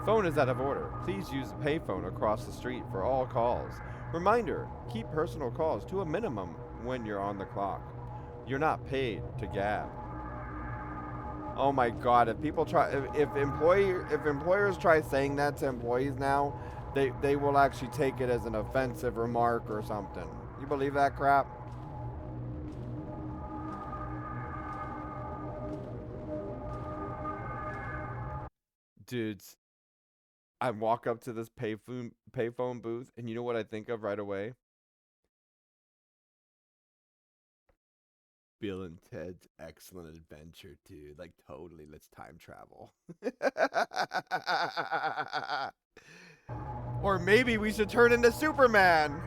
Phone is out of order. Please use the payphone across the street for all calls. Reminder, keep personal calls to a minimum when you're on the clock. You're not paid to gab. Oh my god, if people try if employers try saying that to employees now, they will actually take it as an offensive remark or something. You believe that crap? Dudes, I walk up to this payphone booth and you know what I think of right away? Bill and Ted's Excellent Adventure, dude. Like totally, let's time travel. Or maybe we should turn into Superman.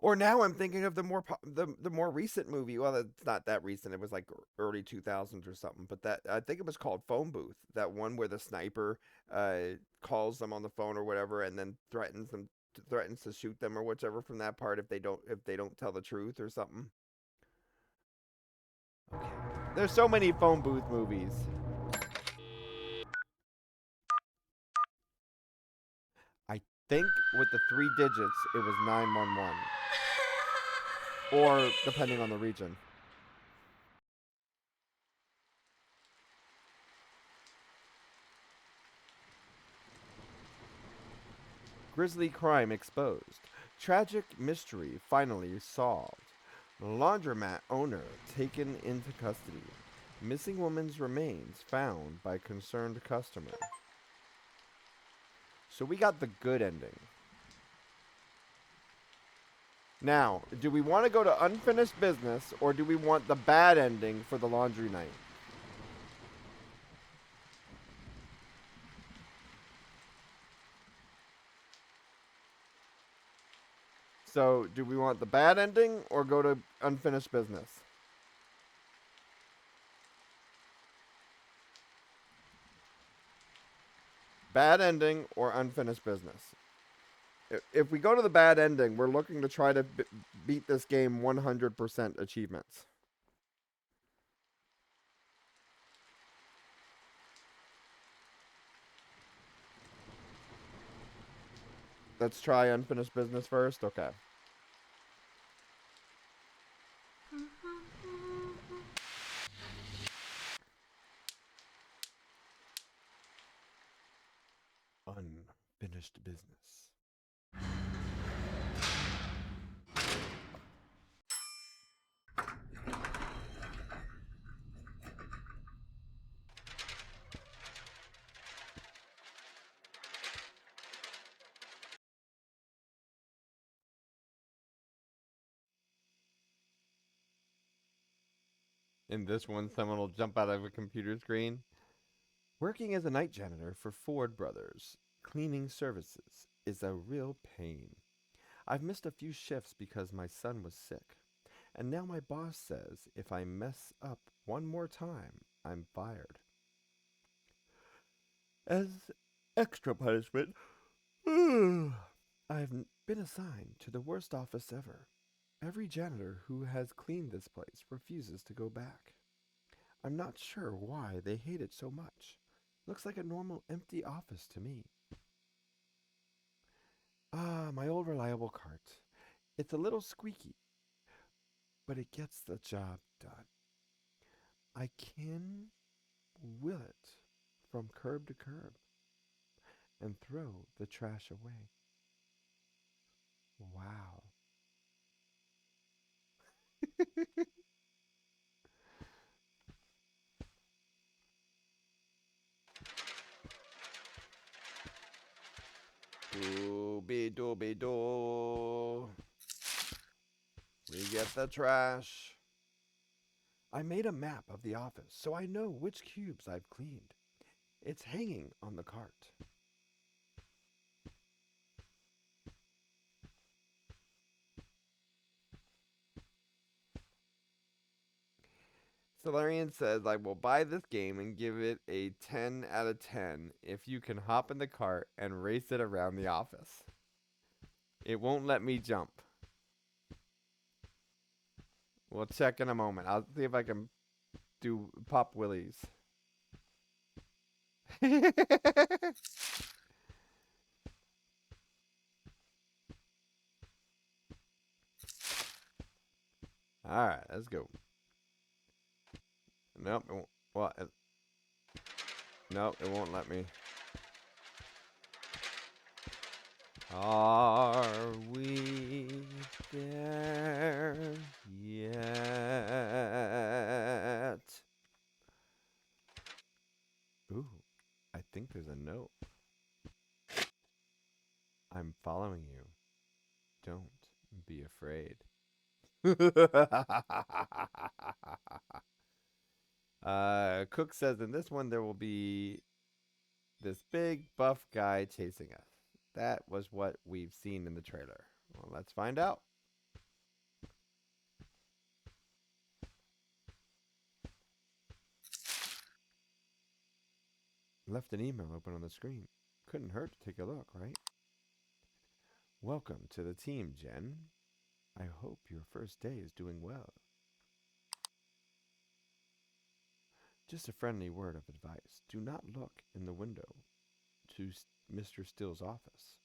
Or now I'm thinking of the more recent movie. Well, it's not that recent. It was like early 2000s or something. But that I think it was called Phone Booth. That one where the sniper calls them on the phone or whatever, and then threatens to shoot them or whichever from that part if they don't tell the truth or something. Okay. There's so many phone booth movies. I think with the 3 digits, it was 911, or depending on the region. Grisly crime exposed. Tragic mystery finally solved. Laundromat owner taken into custody. Missing woman's remains found by concerned customer. So we got the good ending. Now, do we want to go to unfinished business or do we want the bad ending for the laundry night? So, do we want the bad ending or go to unfinished business? Bad ending or unfinished business? If we go to the bad ending, we're looking to try to beat this game 100% achievements. Let's try unfinished business first. Okay. Unfinished business. In this one, someone will jump out of a computer screen. Working as a night janitor for Ford Brothers Cleaning Services is a real pain. I've missed a few shifts because my son was sick. And now my boss says if I mess up one more time, I'm fired. As extra punishment, I've been assigned to the worst office ever. Every janitor who has cleaned this place refuses to go back. I'm not sure why they hate it so much. Looks like a normal empty office to me. Ah, my old reliable cart. It's a little squeaky, but it gets the job done. I can will it from curb to curb and throw the trash away. Wow. Dooby dooby doo. We get the trash. I made a map of the office so I know which cubes I've cleaned. It's hanging on the cart. Solarian says, I will buy this game and give it a 10 out of 10 if you can hop in the cart and race it around the office. It won't let me jump. We'll check in a moment. I'll see if I can do Pop Willies. Alright, let's go. Nope. It won't, well, nope. It won't let me. Are we there yet? Ooh, I think there's a note. I'm following you. Don't be afraid. Cook says in this one there will be this big buff guy chasing us. That was what we've seen in the trailer. Well, let's find out. Left an email open on the screen. Couldn't hurt to take a look, right? Welcome to the team, Jen. I hope your first day is doing well. Just a friendly word of advice. Do not look in the window to Mr. Still's office.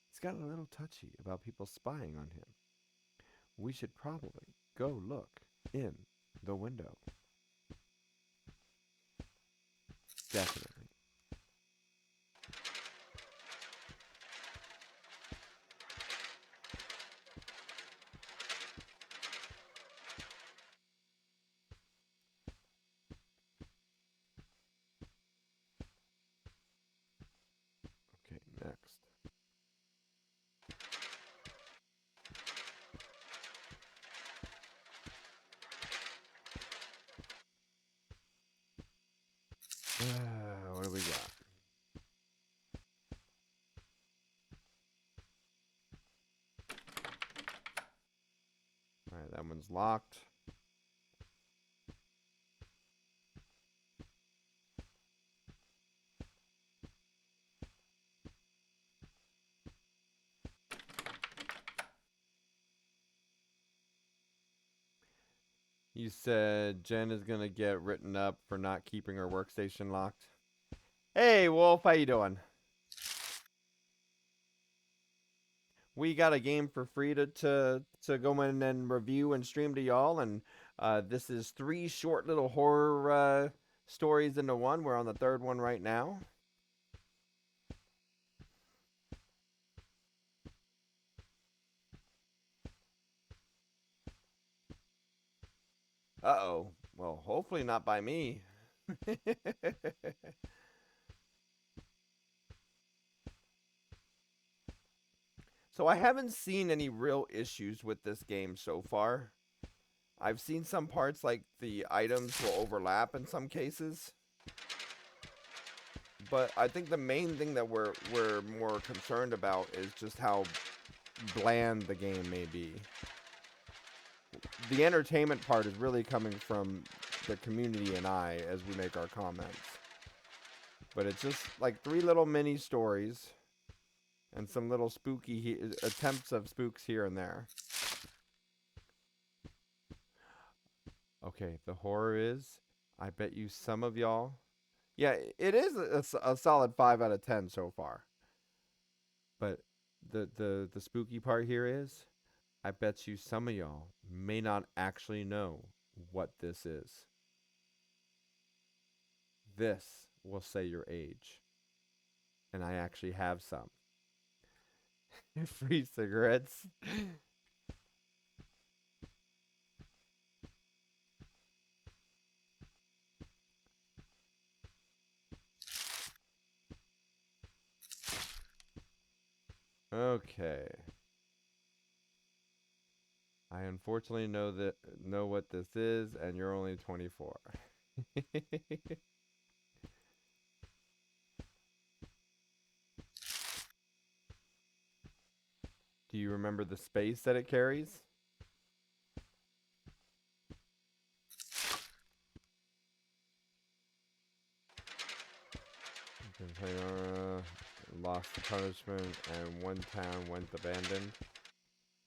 He's got a little touchy about people spying on him. We should probably go look in the window. Definitely. Okay, next. What do we got? Alright, that one's locked. You said Jen is gonna get written up for not keeping her workstation locked. Hey, Wolf, how you doing? We got a game for free to go in and review and stream to y'all, and this is 3 short little horror stories into one. We're on the 3rd one right now. Uh-oh. Well, hopefully not by me. So I haven't seen any real issues with this game so far. I've seen some parts like the items will overlap in some cases. But I think the main thing that we're more concerned about is just how bland the game may be. The entertainment part is really coming from the community and I as we make our comments. But it's just like 3 little mini stories and some little spooky attempts of spooks here and there. Okay, the horror is, I bet you some of y'all. Yeah, it is a solid 5 out of 10 so far. But the spooky part here is, I bet you some of y'all may not actually know what this is. This will say your age. And I actually have some. Free cigarettes. Okay. I unfortunately know what this is, and you're only 24. Do you remember the space that it carries? Lost the punishment, and one town went abandoned.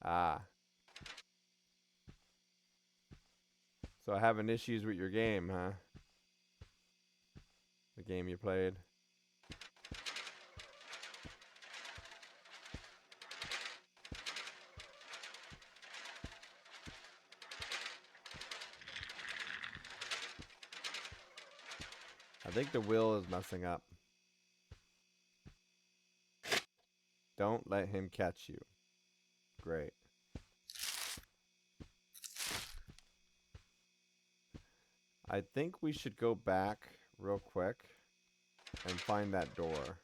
Ah. So having issues with your game, huh? The game you played. I think the wheel is messing up. Don't let him catch you. Great. I think we should go back real quick and find that door.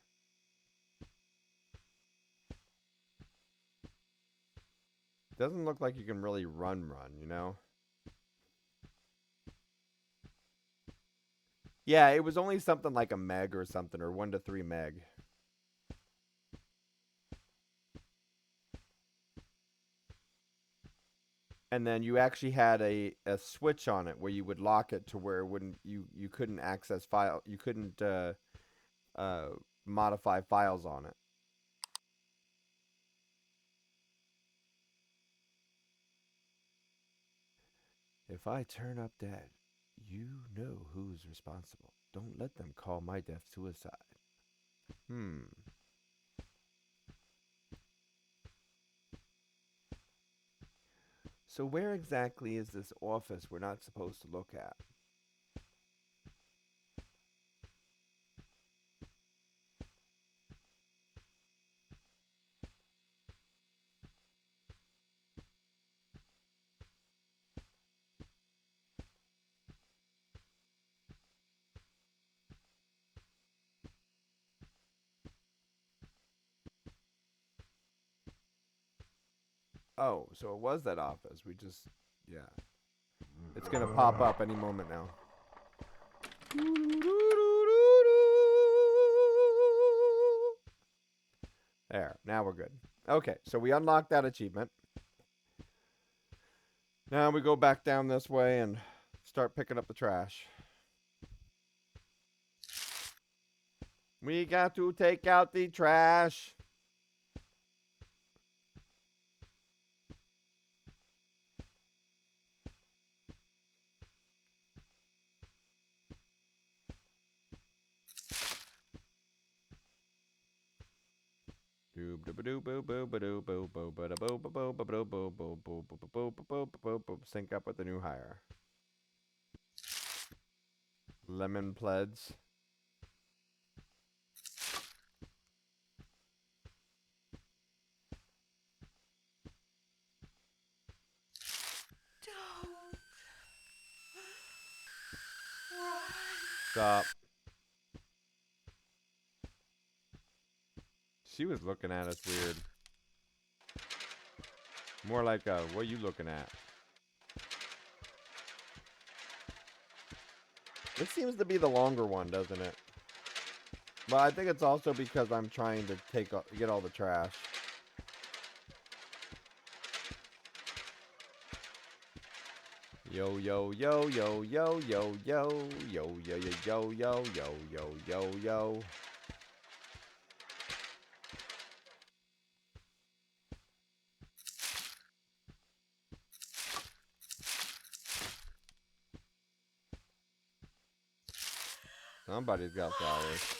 Doesn't look like you can really run, you know? Yeah, it was only something like a meg or something, or 1 to 3 meg. And then you actually had a switch on it where you would lock it to where it wouldn't you couldn't access file, you couldn't modify files on it. If I turn up dead, you know who's responsible. Don't let them call my death suicide. So where exactly is this office we're not supposed to look at? Oh, so it was that office. We just, yeah. It's going to pop up any moment now. There, now we're good. Okay, so we unlocked that achievement. Now we go back down this way and start picking up the trash. We got to take out the trash. Sync up with the new hire. Lemon pleds. Don't run. Stop. She was looking at us weird. More like, what are you looking at? This seems to be the longer one, doesn't it? But I think it's also because I'm trying to get all the trash. Yo yo yo yo yo yo yo yo yo yo yo yo yo yo yo yo. Somebody's got flowers.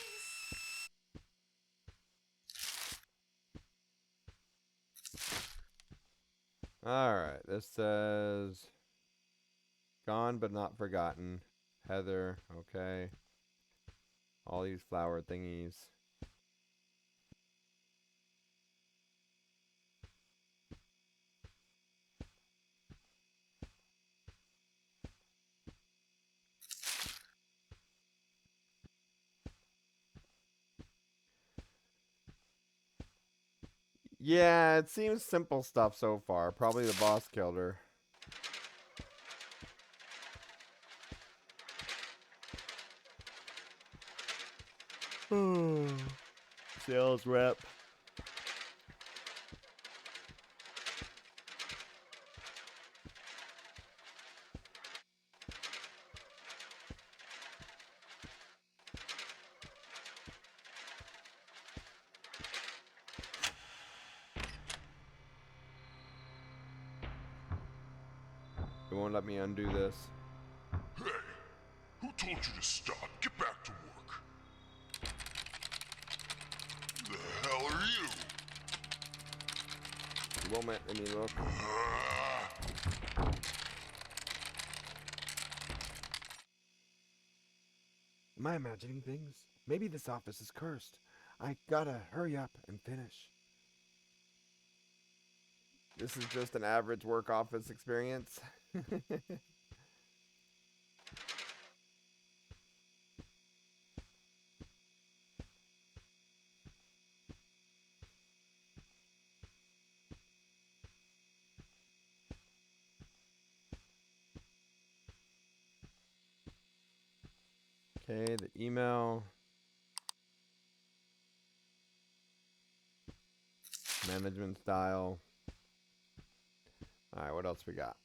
Alright, this says gone but not forgotten. Heather, okay. All these flower thingies. Yeah, it seems simple stuff so far. Probably the boss killed her. Sales rep. It won't let me undo this. Hey, who told you to stop? Get back to work. The hell are you? It won't let me look. Am I imagining things? Maybe this office is cursed. I gotta hurry up and finish. This is just an average work office experience. Okay, the email. Management style. Alright, what else we got?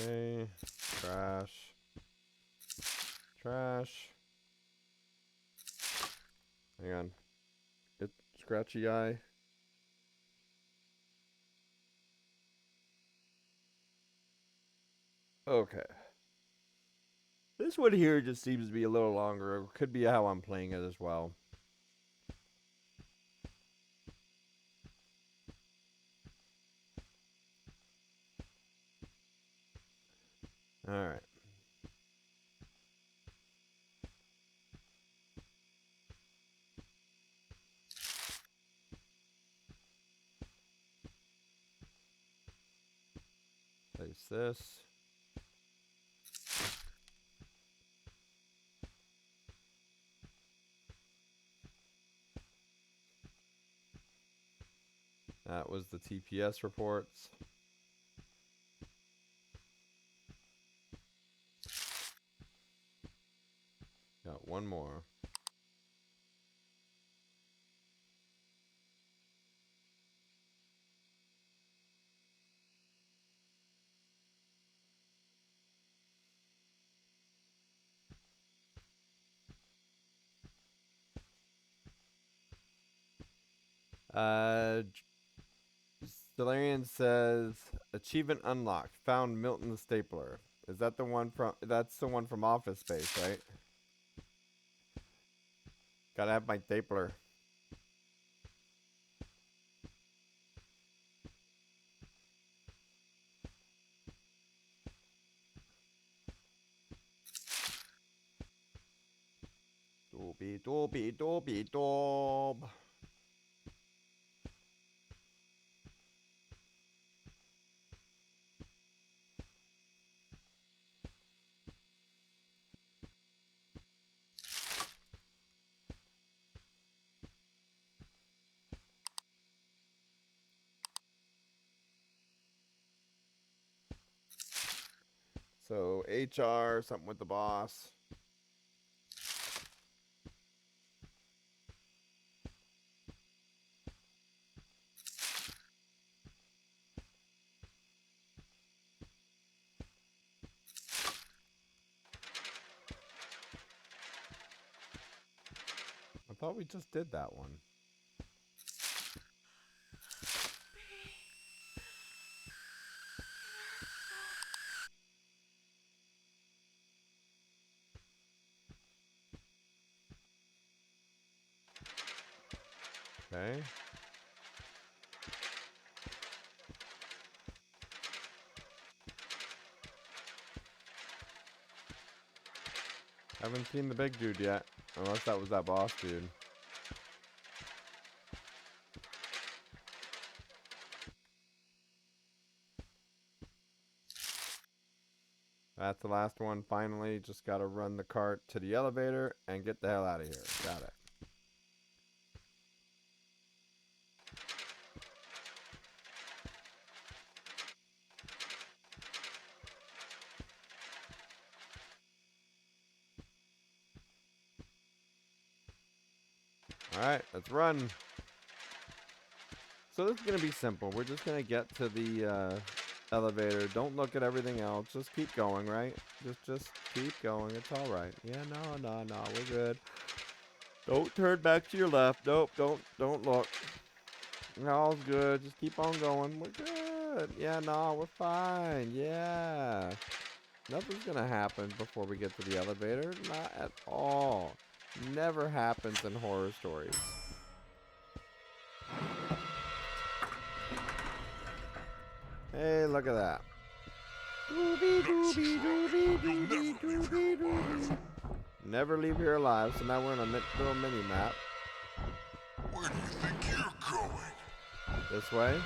Okay, trash. Trash. Hang on. It scratchy eye. Okay. This one here just seems to be a little longer. It could be how I'm playing it as well. Alright. Place this. That was the TPS reports. Got one more. Uh, Stellarian says achievement unlocked. Found Milton the stapler. Is that the one from? That's the one from Office Space, right? Gotta have my stapler. Doobie doobie doobie doob. So HR, something with the boss. I thought we just did that one. Okay. Haven't seen the big dude yet. Unless that was that boss dude. That's the last one. Finally, just gotta run the cart to the elevator and get the hell out of here. Got it. Alright, let's run. So this is going to be simple. We're just going to get to the elevator. Don't look at everything else. Just keep going, right? Just keep going. It's alright. Yeah, no. We're good. Don't turn back to your left. Nope, don't look. All's good. Just keep on going. We're good. Yeah, no, we're fine. Yeah. Nothing's gonna happen before we get to the elevator. Not at all. Never happens in horror stories. Hey, look at that. Doobie doobie doobie doobie doobie doobie. Never leave here alive. So now we're in a little mini map. Where do you think you're going? This way.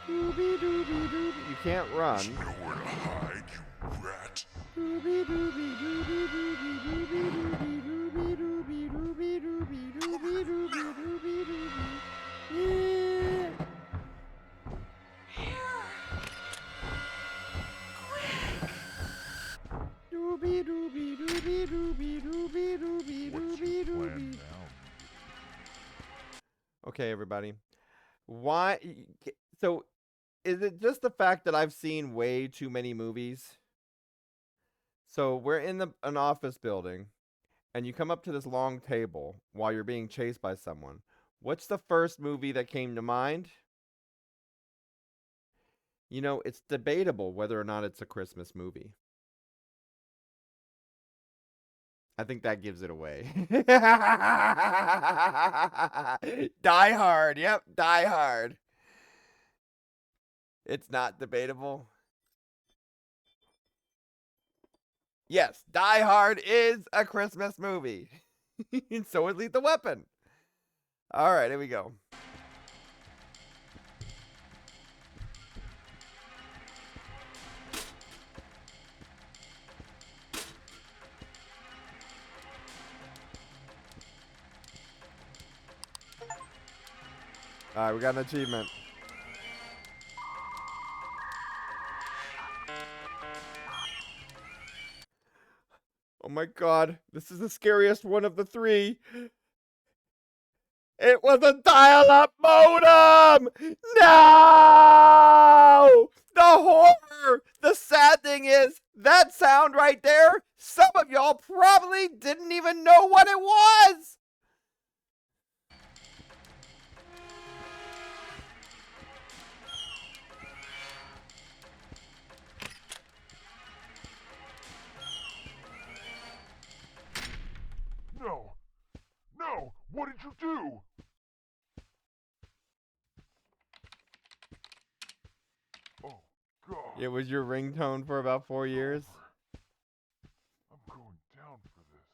Doobie doobie doobie. You can't run. There's nowhere to hide, you rat. Doobie doobie doobie doobie doobie doobie doobie doobie doobie doobie doobie doobie doobie doobie. Yeah. Doobie doobie doobie doobie doobie doobie doobie doobie. Okay, everybody. Why? So, is it just the fact that I've seen way too many movies? So we're in an office building, and you come up to this long table while you're being chased by someone. What's the first movie that came to mind? You know, it's debatable whether or not it's a Christmas movie. I think that gives it away. Die Hard. Yep, Die Hard. It's not debatable. Yes, Die Hard is a Christmas movie. And so is Lethal Weapon. All right, here we go. All right, we got an achievement. Oh my god, this is the scariest one of the three. It was a dial-up modem! No! The horror! The sad thing is, that sound right there, some of y'all probably didn't even know what it was! No! No! What did you do? Oh, God. It was your ringtone for about 4 years. I'm going down for this.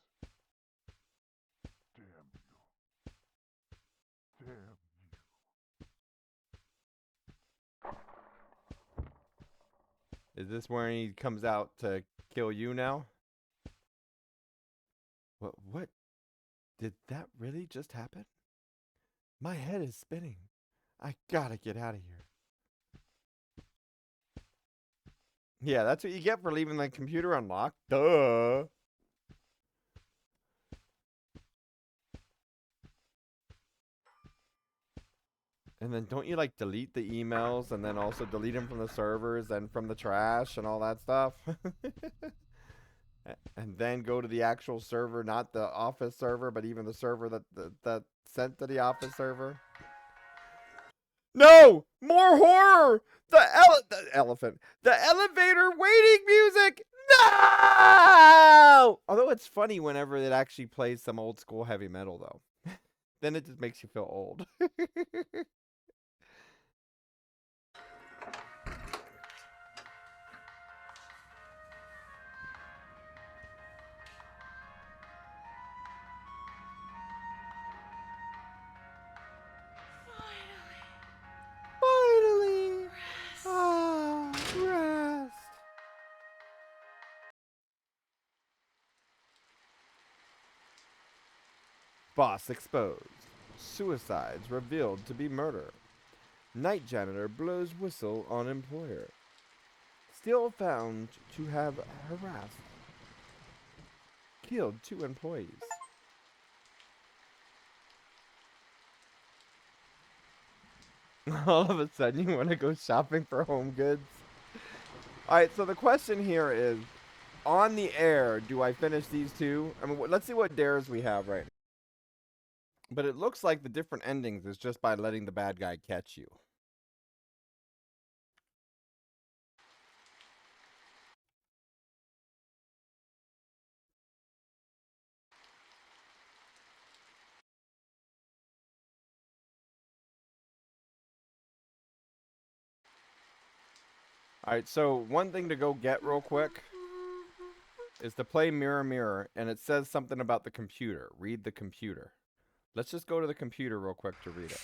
Damn you. Damn you. Is this where he comes out to kill you now? What? Did that really just happen? My head is spinning. I gotta get out of here. Yeah, that's what you get for leaving the computer unlocked. Duh. And then don't you like delete the emails and then also delete them from the servers and from the trash and all that stuff? And then go to the actual server, not the office server, but even the server that sent to the office server. No! More horror! The elephant. The elevator waiting music! No! Although it's funny whenever it actually plays some old school heavy metal, though. Then it just makes you feel old. Finally! Ah, rest. Boss exposed. Suicides revealed to be murder. Night janitor blows whistle on employer. Still found to have harassed. killed 2 employees. All of a sudden, you want to go shopping for home goods? All right, so the question here is, on the air, do I finish these 2? I mean, let's see what dares we have right now. But it looks like the different endings is just by letting the bad guy catch you. All right, so one thing to go get real quick is to play Mirror Mirror, and it says something about the computer. Read the computer. Let's just go to the computer real quick to read it.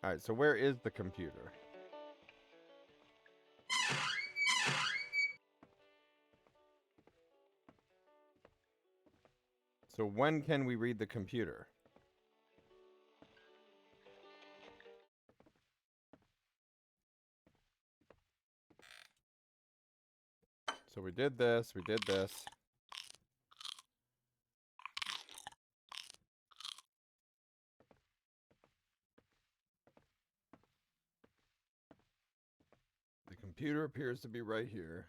All right, so where is the computer? So when can we read the computer? So we did this, we did this. The computer appears to be right here.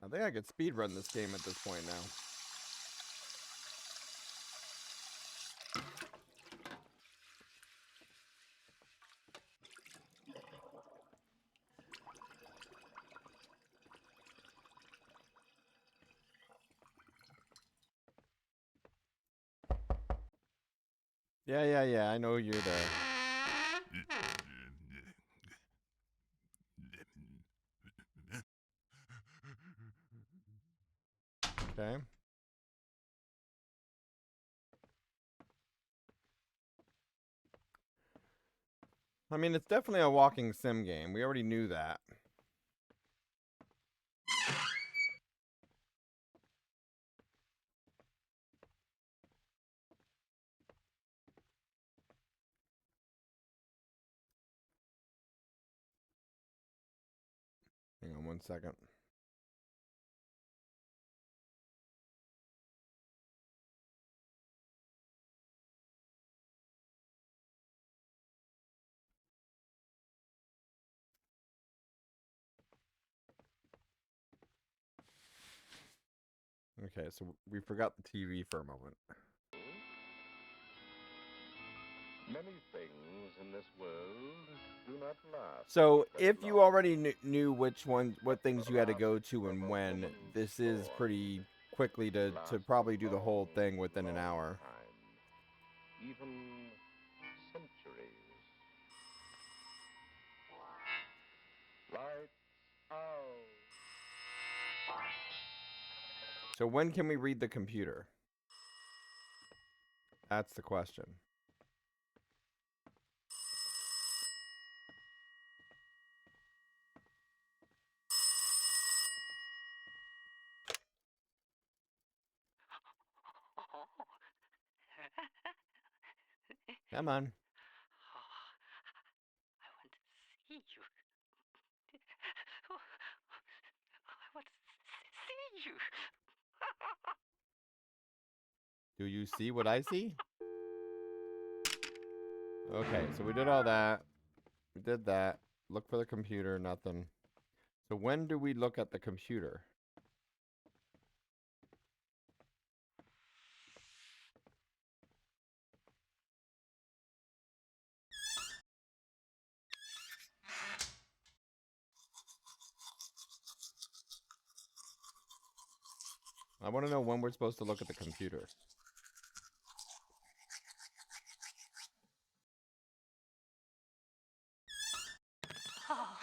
I think I could speedrun this game at this point now. Yeah, I know you're there. Okay. I mean, it's definitely a walking sim game. We already knew that. Hang on 1 second. Okay, so we forgot the TV for a moment. Many things in this world do not last. So very if you long. already knew what things you had to go to and when, this is pretty quickly to probably do the whole thing within an hour. Time. Even centuries. Lights out. So when can we read the computer? That's the question. Oh. Come on. I want to see you. I want to see you. Do you see what I see? Okay, so we did all that. We did that. Look for the computer, nothing. So when do we look at the computer? I want to know when we're supposed to look at the computer. Oh,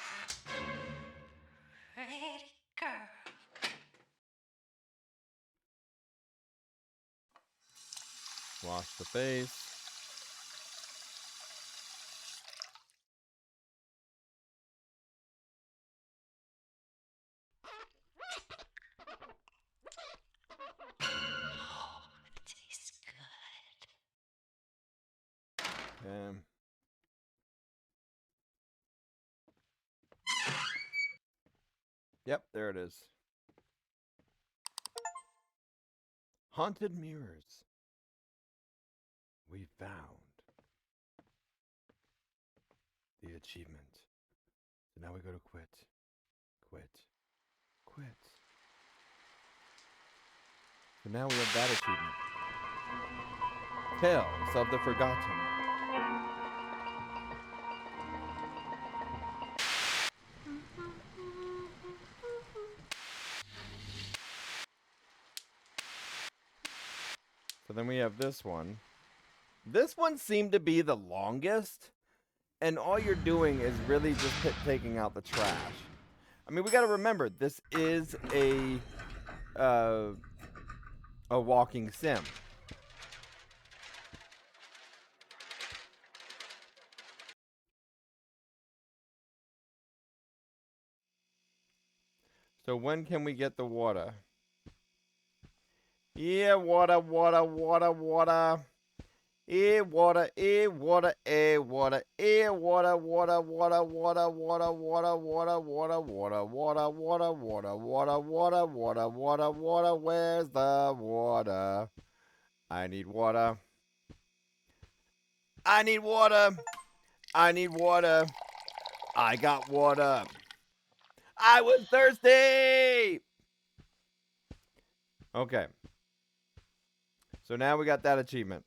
pretty girl. Wash the face. Oh, it tastes good. Okay. Yep, there it is. Haunted mirrors. We found the achievement. So now we go to quit. Quit. Quit. So now we have that achievement. Tales of the Forgotten. So then we have this one. This one seemed to be the longest, and all you're doing is really just taking out the trash. I mean, we got to remember this is a walking sim. So when can we get the water? Yeah, water, water, water, water. Water, water, water, water, water, water, water, water, water, water, water, water, water, water, water, water, water, water, water, water. Where's the water? I need water. I need water. I need water. I got water. I was thirsty. Okay. So now we got that achievement.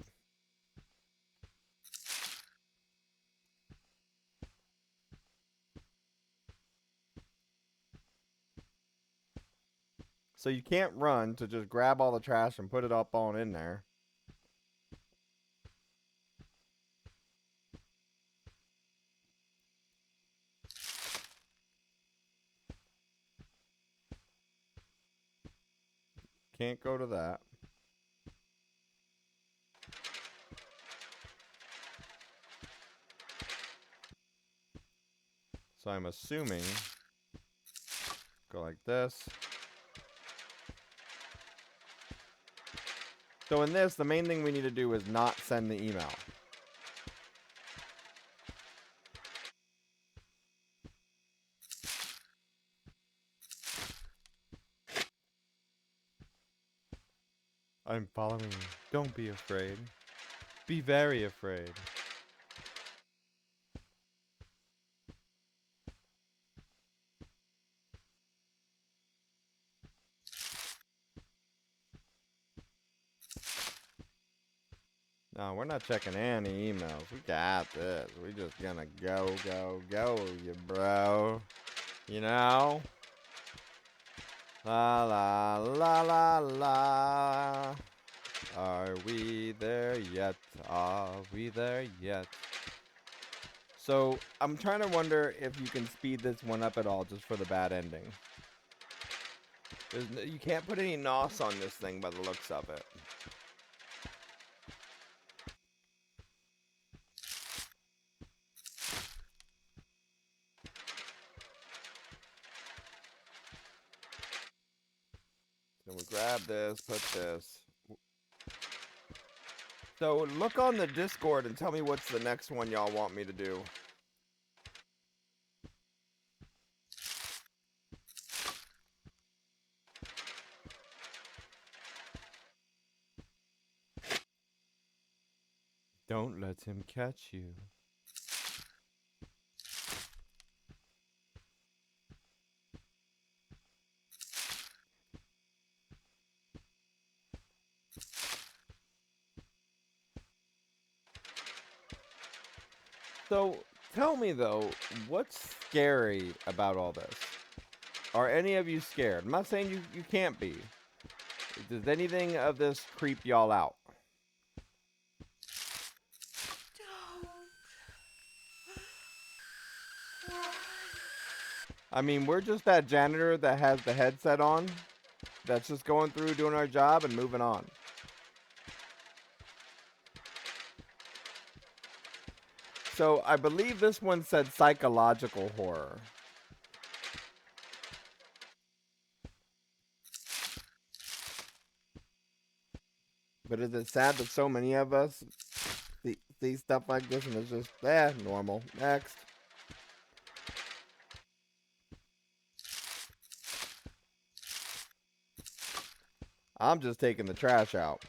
So you can't run to just grab all the trash and put it up on in there. Can't go to that. So I'm assuming go like this. So in this, the main thing we need to do is not send the email. I'm following you. Don't be afraid. Be very afraid. No, we're not checking any emails. We got this. We just gonna go, you bro. You know? La la la la la. Are we there yet? Are we there yet? So, I'm trying to wonder if you can speed this one up at all just for the bad ending. You can't put any NOS on this thing by the looks of it. So we grab this, put this. So look on the Discord and tell me what's the next one y'all want me to do. Don't let him catch you. So tell me though, what's scary about all this? Are any of you scared? I'm not saying you can't be. Does anything of this creep y'all out? I mean, we're just that janitor that has the headset on. That's just going through doing our job and moving on. So I believe this one said psychological horror. But is it sad that so many of us see stuff like this and it's just, normal. Next. I'm just taking the trash out.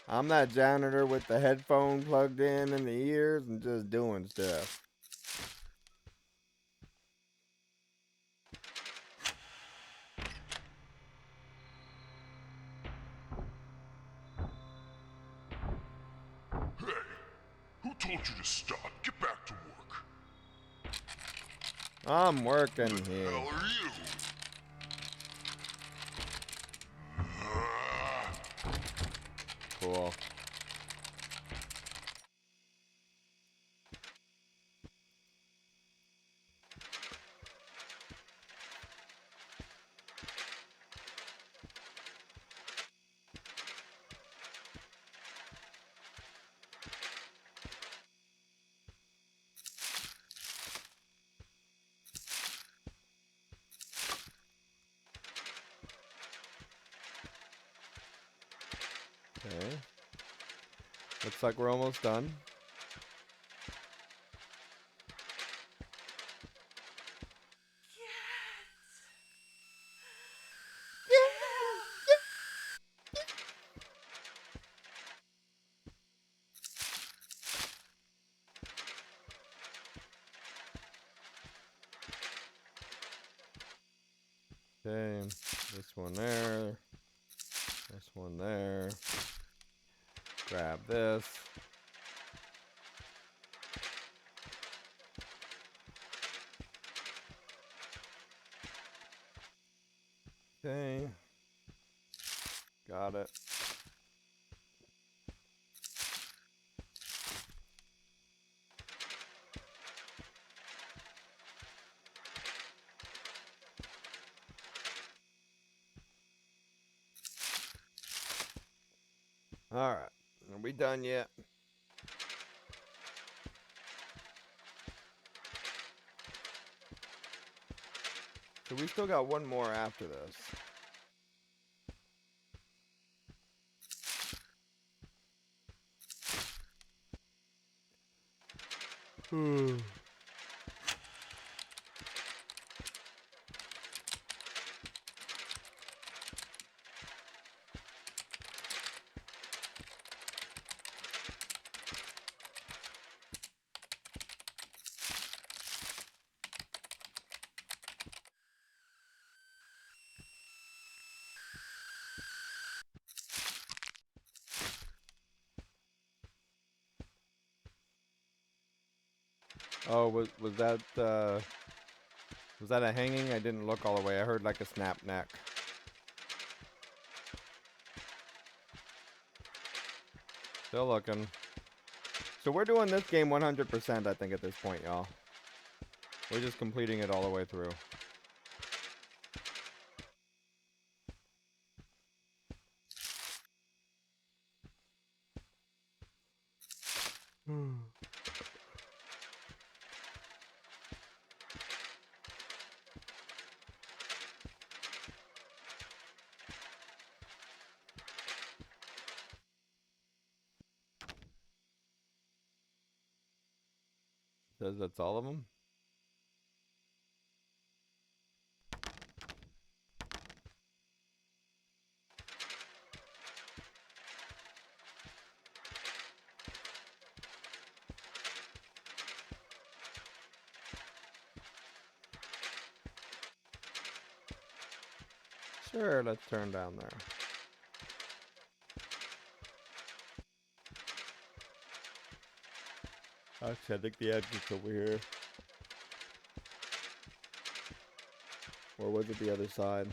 I'm that janitor with the headphone plugged in the ears and just doing stuff. Hey, who told you to stop? Get back to work. I'm working Who the here. hell are you? Cool. Okay. Looks like we're almost done. Okay, this one there. This one there. Grab this. Okay. Got it. Alright. Are we done yet? So we still got one more after this. Oh, was that a hanging? I didn't look all the way. I heard like a snap neck. Still looking. So we're doing this game 100%, I think, at this point, y'all. We're just completing it all the way through. Says that's all of them? Sure, let's turn down there. Actually, I think the exit's over here. Or was it the other side?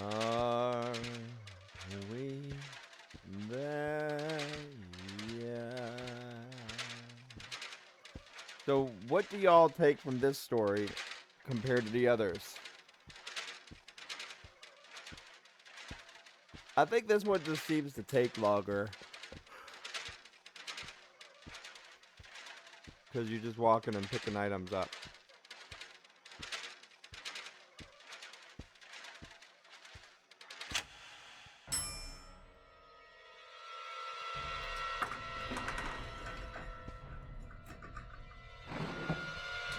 Are we there? Yeah. So, what do y'all take from this story compared to the others? I think this one just seems to take longer. Because you're just walking and picking items up.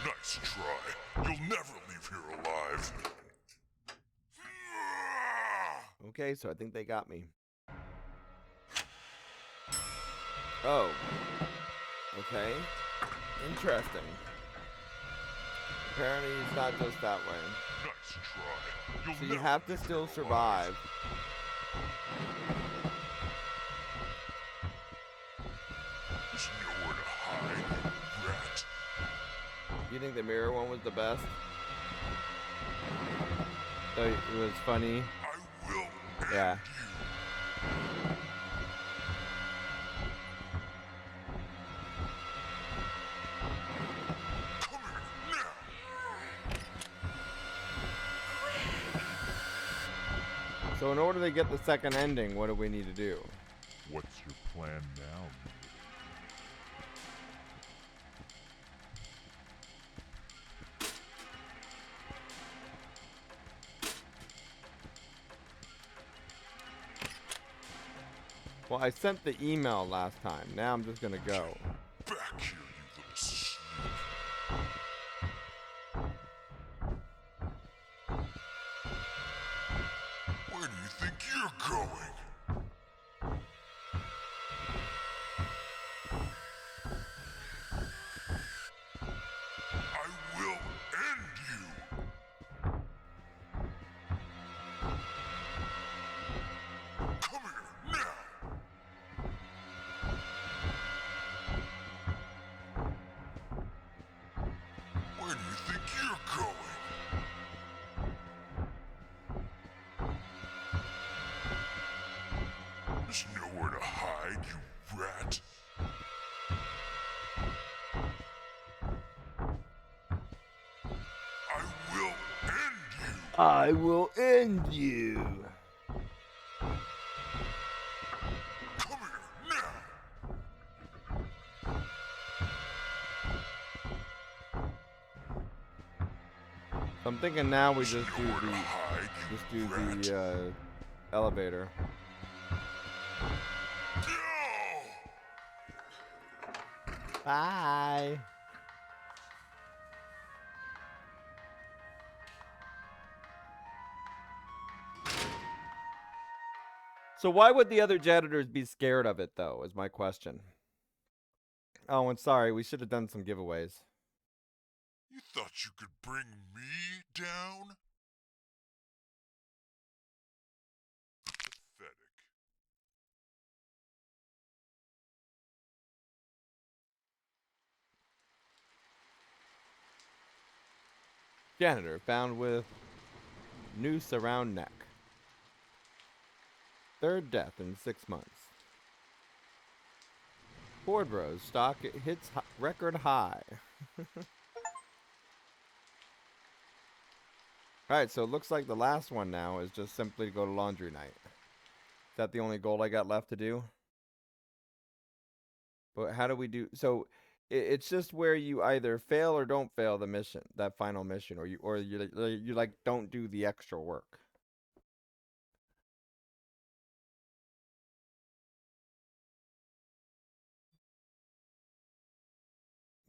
Nice try. You'll never leave here alive. Okay, so I think they got me. Oh. Okay. Interesting. Apparently it's not just that way. Nice try. You'll So you never have to leave still here survive. There's nowhere to hide, you rat. You think the mirror one was the best? So it was funny. I will end Yeah. you. Come here now. So in order to get the second ending, what do we need to do? What's your plan now? Well, I sent the email last time. Now I'm just gonna go. Back here, you little sneak. Where do you think you're going? I will end you. Come here now. Where do you think you're going? There's nowhere to hide, you rat. I will end you. I will end you. Come here now. I'm thinking now we There's just do nowhere to the hide, you rat. elevator. No! Bye. So why would the other janitors be scared of it, though, is my question. Oh, and sorry, we should have done some giveaways. You thought you could bring me down? Pathetic. Janitor found with noose around neck. Third death in 6 months. Ford Bros stock hits record high. Alright, so it looks like the last one now is just simply to go to laundry night. Is that the only goal I got left to do? But how do we do... So, it's just where you either fail or don't fail the mission, that final mission, or you like don't do the extra work.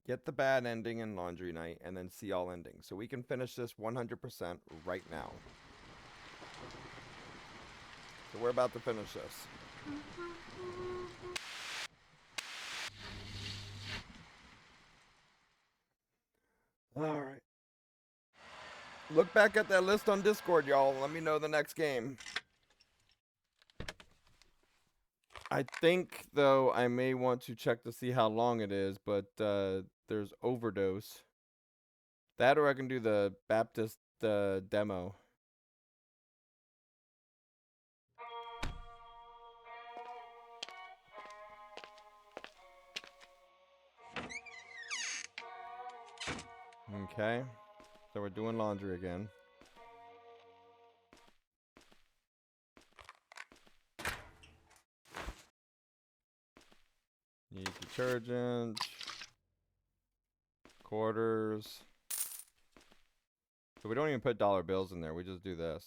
Get the bad ending in laundry night, and then see all endings. So we can finish this 100% right now. So we're about to finish this. Alright. Look back at that list on Discord, y'all. Let me know the next game. I think, though, I may want to check to see how long it is, but there's Overdose. That or I can do the Baptist demo. Okay. So we're doing laundry again. Need detergent. Quarters. So we don't even put dollar bills in there. We just do this.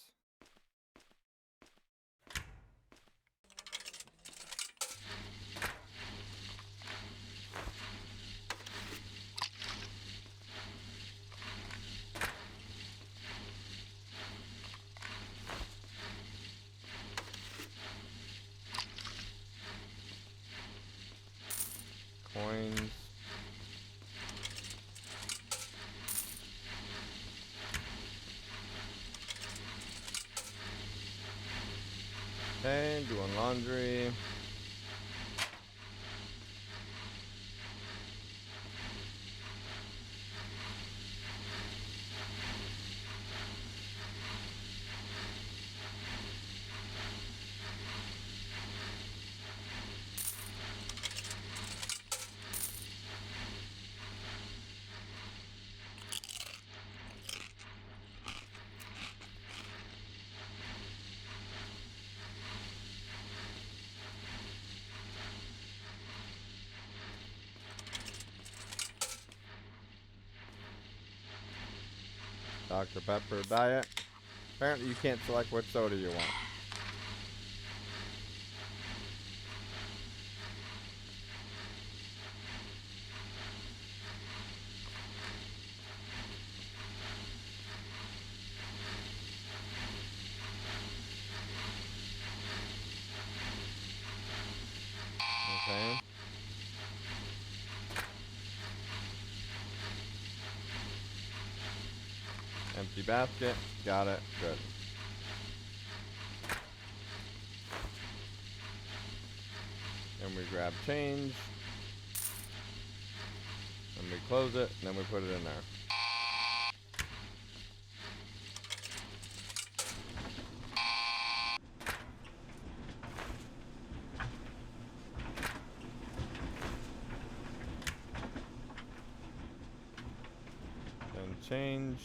Coins. Okay, doing laundry. Dr. Pepper diet. Apparently you can't select what soda you want. Okay. Empty basket. Got it. Good. And we grab change. And we close it. And then we put it in there. Then change.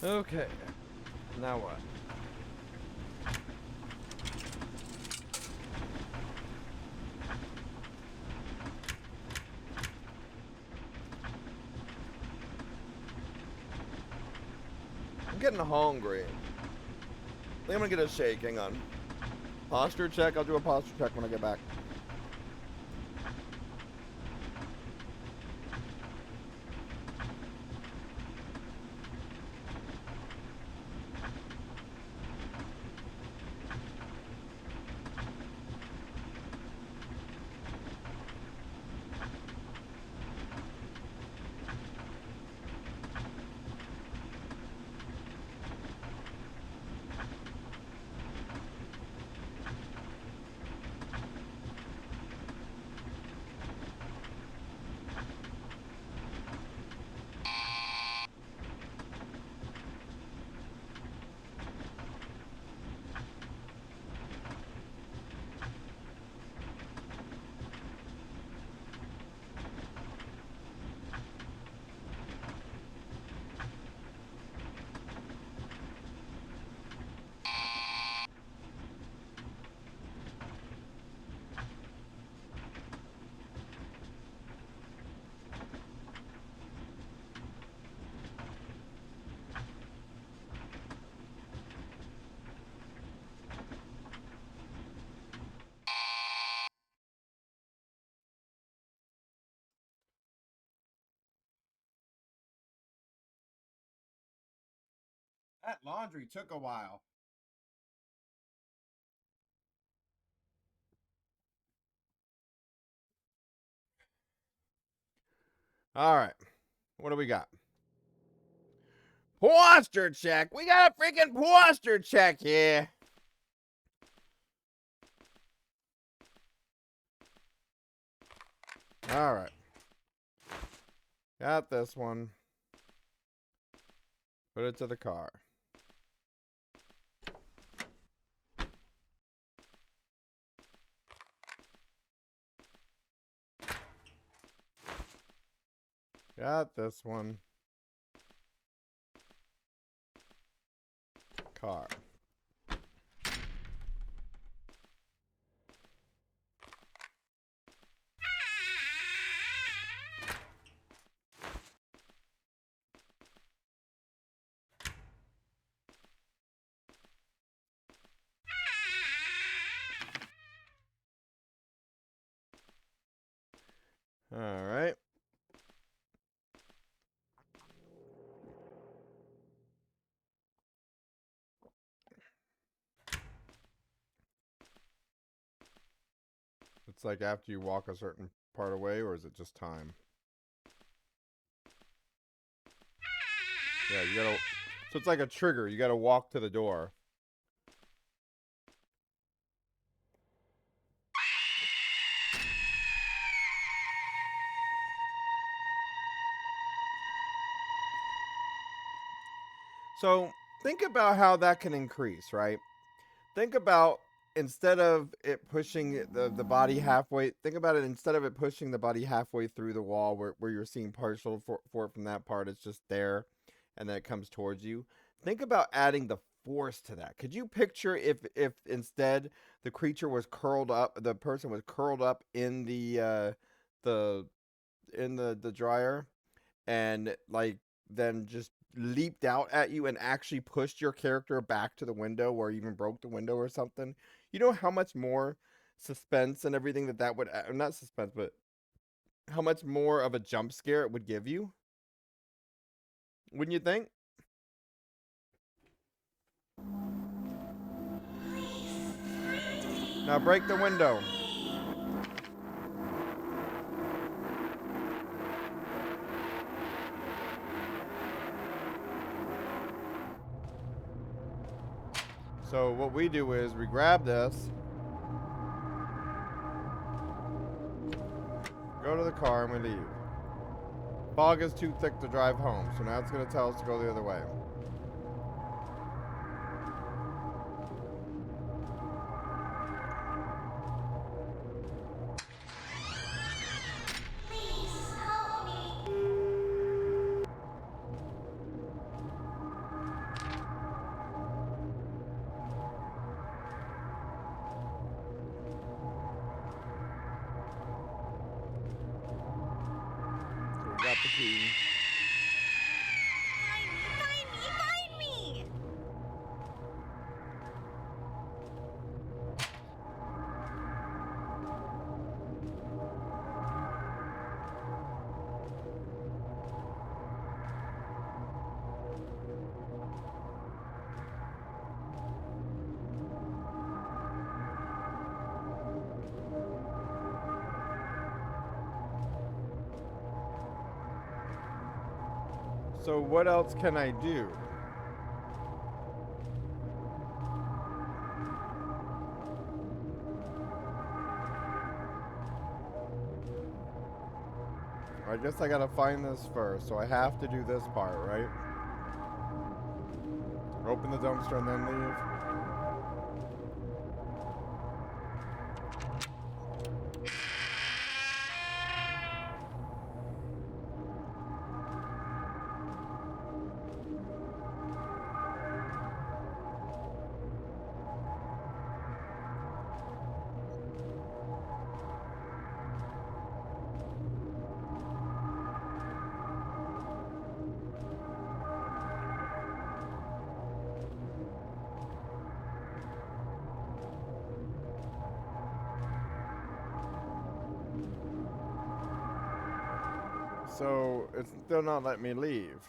Okay. Now what? I'm getting hungry. I think I'm gonna get a shake. Hang on. Posture check. I'll do a posture check when I get back. That laundry took a while. All right. What do we got? Posture check. We got a freaking posture check here. Alright. Got this one. Put it to the car. Got this one. Car. Alright. It's like after you walk a certain part away, or is it just time? Yeah, you gotta... So it's like a trigger. You gotta walk to the door. So think about how that can increase, right? Think about instead of it pushing the body halfway, think about it instead of it pushing the body halfway through the wall where you're seeing partial for it from that part, it's just there and then it comes towards you. Think about adding the force to that. Could you picture if instead the creature was curled up, the person was curled up in the the dryer and like then just leaped out at you and actually pushed your character back to the window or even broke the window or something? You know how much more suspense and everything that would not suspense, but how much more of a jump scare it would give you? Wouldn't you think? Now break the window. So what we do is we grab this, go to the car, and we leave. Fog is too thick to drive home, so now it's going to tell us to go the other way. So we got the key. Find me! So what else can I do? I guess I gotta find this first, so I have to do this part, right? Open the dumpster and then leave. So it's still not letting me leave.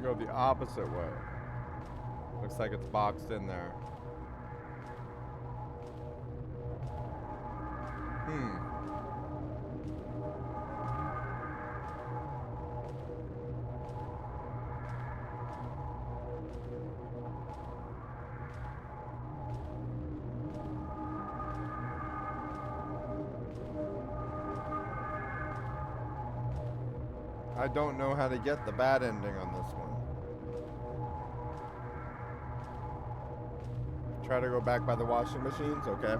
Go the opposite way. Looks like it's boxed in there. I don't know how to get the bad ending on this one. Try to go back by the washing machines, okay.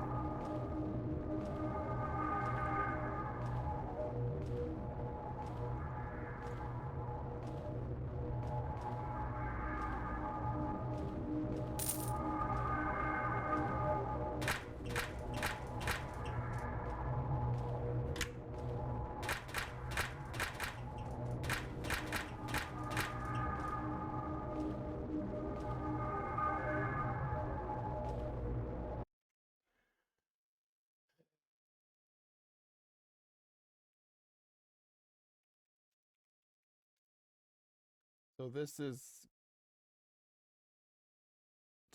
So this is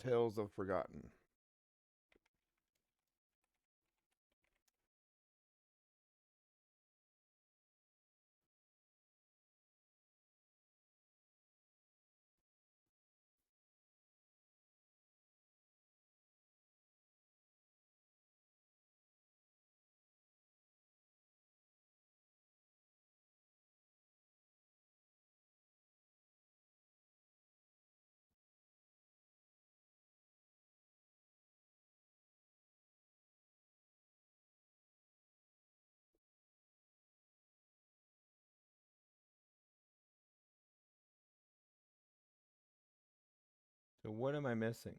Tales of Forgotten. So what am I missing?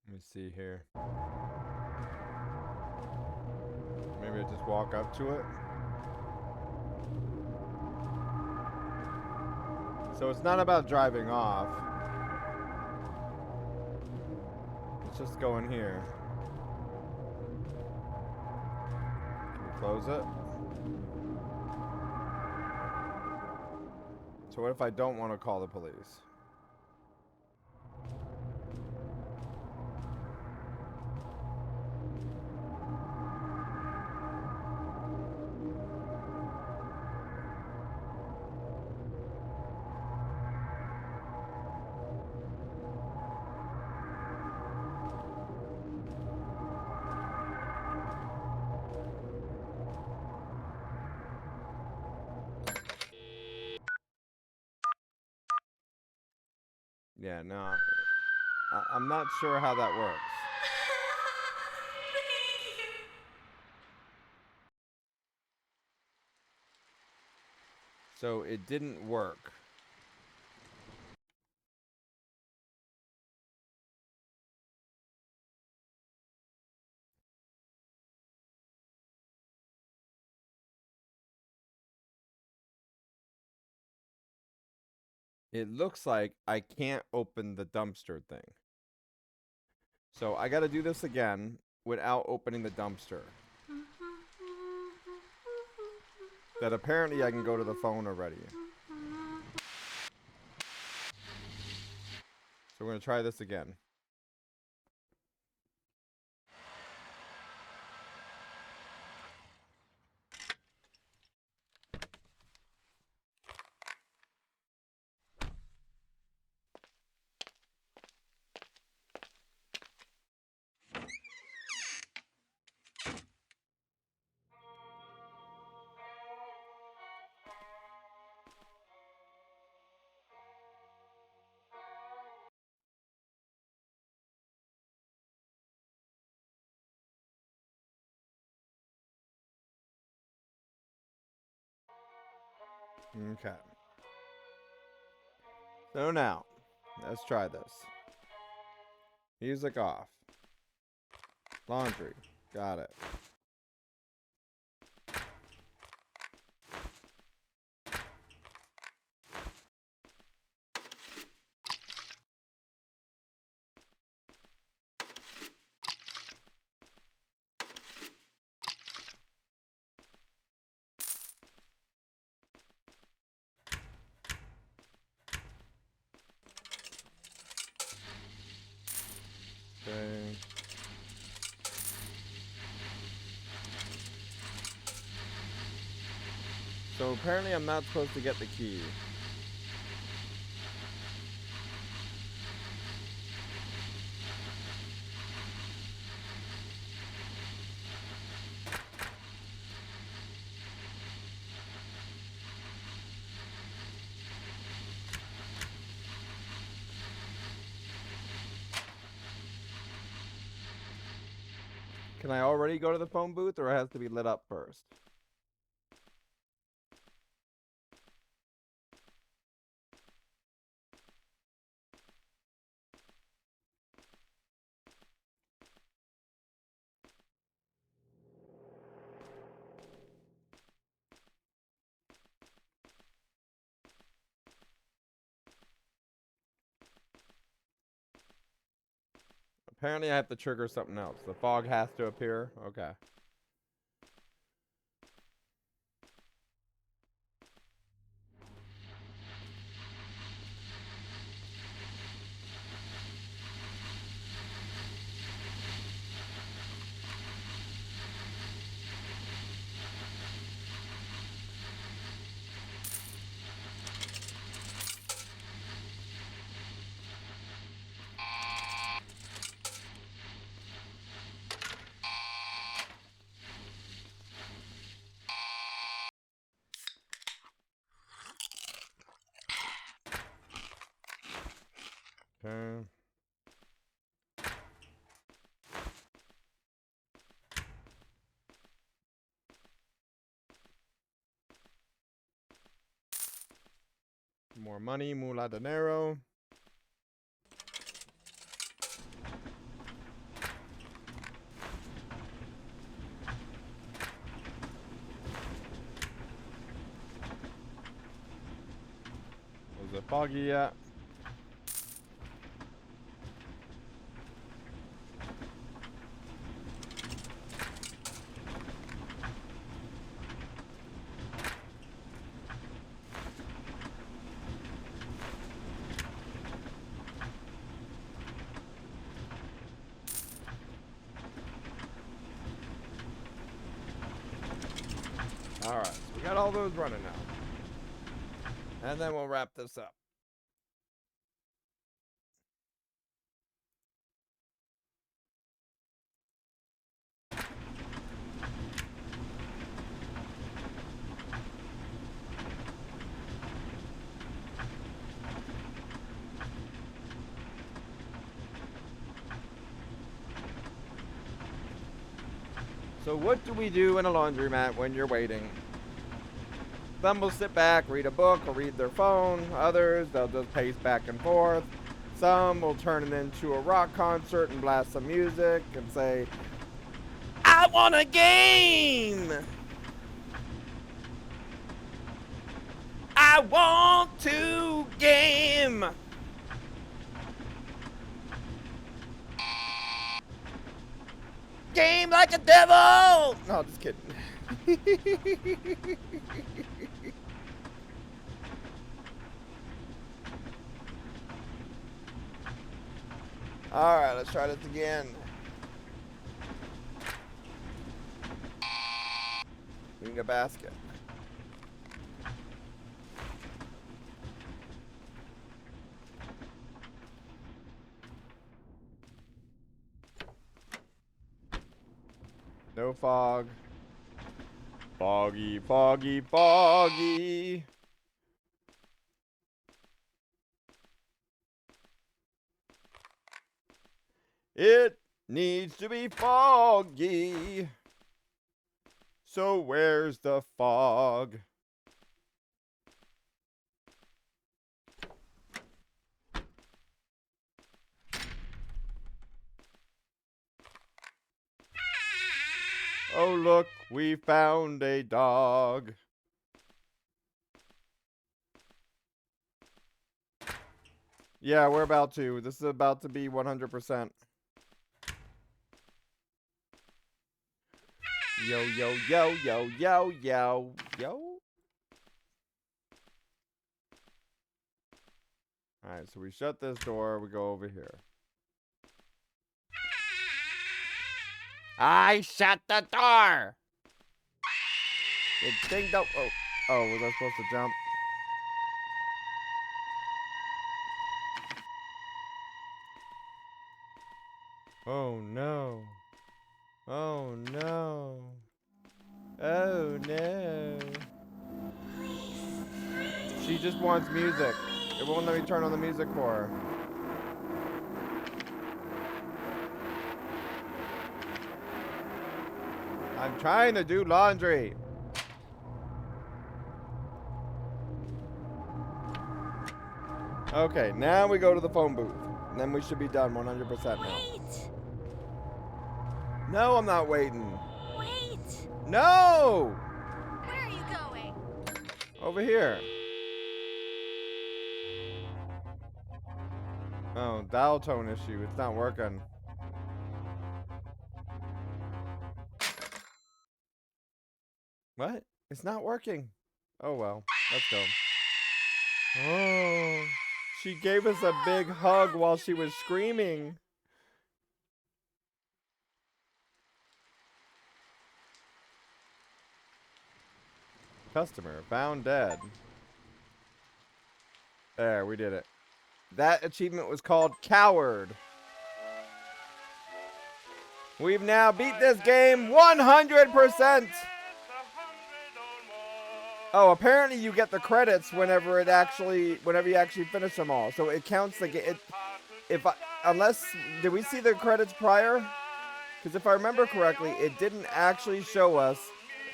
Let me see here. Maybe I just walk up to it. So it's not about driving off. Let's just go in here. Can we close it? So what if I don't want to call the police? Yeah, no. I'm not sure how that works. So it didn't work. It looks like I can't open the dumpster thing. So I gotta do this again without opening the dumpster. That apparently I can go to the phone already. So we're gonna try this again. Okay. So now, let's try this. Music off. Laundry. Got it. Okay. So apparently I'm not supposed to get the key. Can I already go to the phone booth, or it has to be lit up first? Apparently I have to trigger something else. The fog has to appear. Okay. Okay. More money, mula dinero. Was it foggy yet? Alright, so we got all those running now. And then we'll wrap this up. So what do we do in a laundromat when you're waiting? Some will sit back, read a book, or read their phone. Others, they'll just pace back and forth. Some will turn it into a rock concert and blast some music and say, I want a game! I want to game! Game like a devil! No, just kidding. Alright, let's try this again. We need a basket. No fog. Foggy, foggy, foggy. It needs to be foggy. So where's the fog? Oh, look, we found a dog. Yeah, we're about to. This is about to be 100%. Yo, yo, yo, yo, yo, yo, yo. Alright, so we shut this door. We go over here. I shut the door! The thing don't... Oh, was I supposed to jump? Oh, no. Oh, no. Oh, no. She just wants music. It won't let me turn on the music for her. I'm trying to do laundry. Okay, now we go to the phone booth. And then we should be done 100% now. Wait! No, I'm not waiting. Wait! No! Where are you going? Over here. Oh, dial tone issue. It's not working. What? It's not working. Oh, well. Let's go. Oh, she gave us a big hug while she was screaming. Customer found dead. There, we did it. That achievement was called Coward. We've now beat this game 100%. Oh, apparently you get the credits whenever you actually finish them all. So it counts the game. Did we see the credits prior? Because if I remember correctly, it didn't actually show us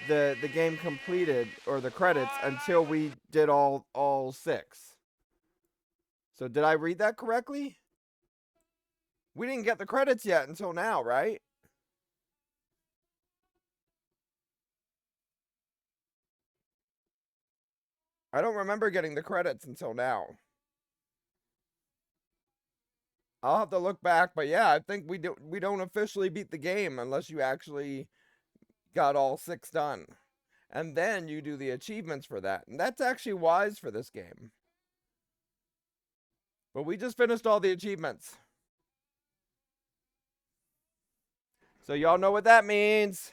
the game completed or the credits until we did all 6. So did I read that correctly? We didn't get the credits yet until now, right? I don't remember getting the credits until now. I'll have to look back, but yeah, I think we don't officially beat the game unless you actually got all 6 done. And then you do the achievements for that. And that's actually wise for this game. But we just finished all the achievements. So y'all know what that means.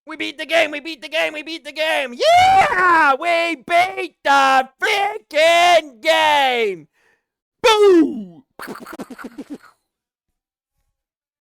We beat the game, we beat the game, we beat the game. Yeah! We beat the freaking game! Boo!